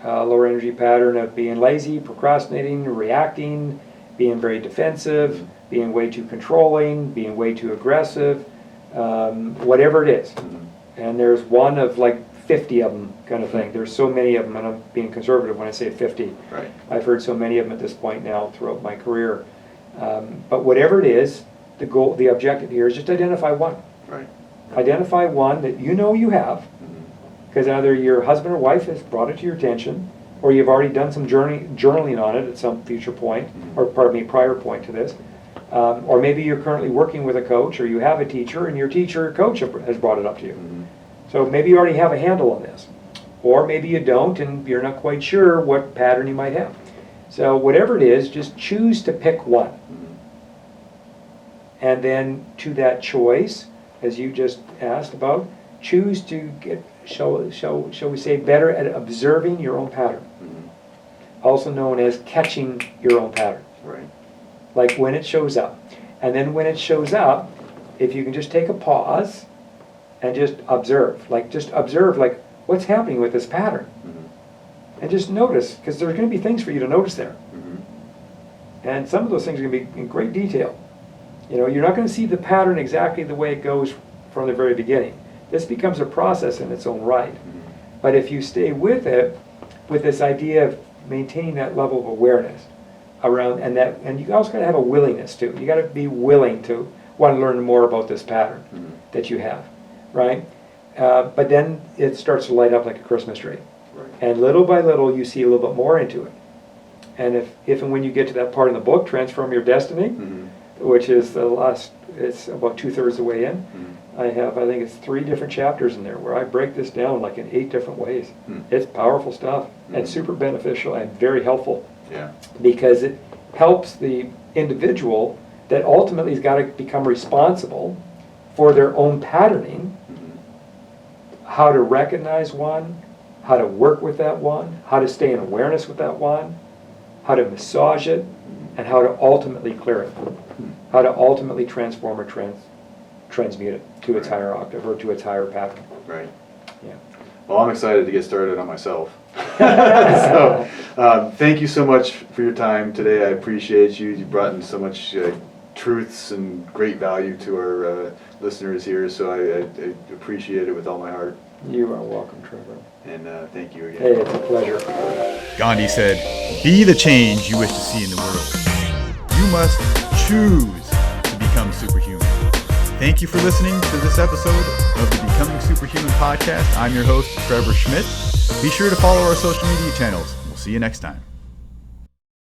Lower energy pattern of being lazy, procrastinating, reacting, being very defensive, being way too controlling, being way too aggressive, whatever it is. And there's one of like 50 of them kind of thing. There's so many of them, and I'm being conservative when I say 50. Right. I've heard so many of them at this point now throughout my career. But whatever it is, the objective here is just identify one. Right. Identify one that you know you have, because either your husband or wife has brought it to your attention, or you've already done some journaling on it at some future point, or prior point to this. Or maybe you're currently working with a coach, or you have a teacher, and your teacher or coach has brought it up to you. So maybe you already have a handle on this. Or maybe you don't, and you're not quite sure what pattern you might have. So whatever it is, just choose to pick one. And then to that choice, as you just asked about, choose to get, shall we say, better at observing your own pattern. Also known as catching your own pattern. Right. Like when it shows up. And then when it shows up, if you can just take a pause and just observe, like what's happening with this pattern. And just notice, because there's going to be things for you to notice there. And some of those things are going to be in great detail. You're not going to see the pattern exactly the way it goes from the very beginning. This becomes a process in its own right. But if you stay with it, with this idea of maintaining that level of awareness around, and you also got to have a willingness too. You got to be willing to want to learn more about this pattern that you have, right? But then it starts to light up like a Christmas tree. Right. And little by little, you see a little bit more into it. And if and when you get to that part in the book, Transform Your Destiny, which is it's about 2/3 the way in, I think it's 3 different chapters in there where I break this down like in 8 different ways. It's powerful stuff and super beneficial and very helpful. Yeah. Because it helps the individual that ultimately has got to become responsible for their own patterning, how to recognize one, how to work with that one, how to stay in awareness with that one, how to massage it, and how to ultimately clear it, how to ultimately transform or transmute it to its higher octave or to its higher pattern. Right. Yeah. Well, I'm excited to get started on myself. So, thank you so much for your time today. I appreciate you. You brought in so much truths and great value to our listeners here, so I appreciate it with all my heart. You are welcome, Trevor. And thank you again. Hey, it's a pleasure. Gandhi said, "Be the change you wish to see in the world. You must choose to become superhuman." Thank you for listening to this episode of the Becoming Superhuman podcast. I'm your host, Trevor Schmidt. Be sure to follow our social media channels. We'll see you next time.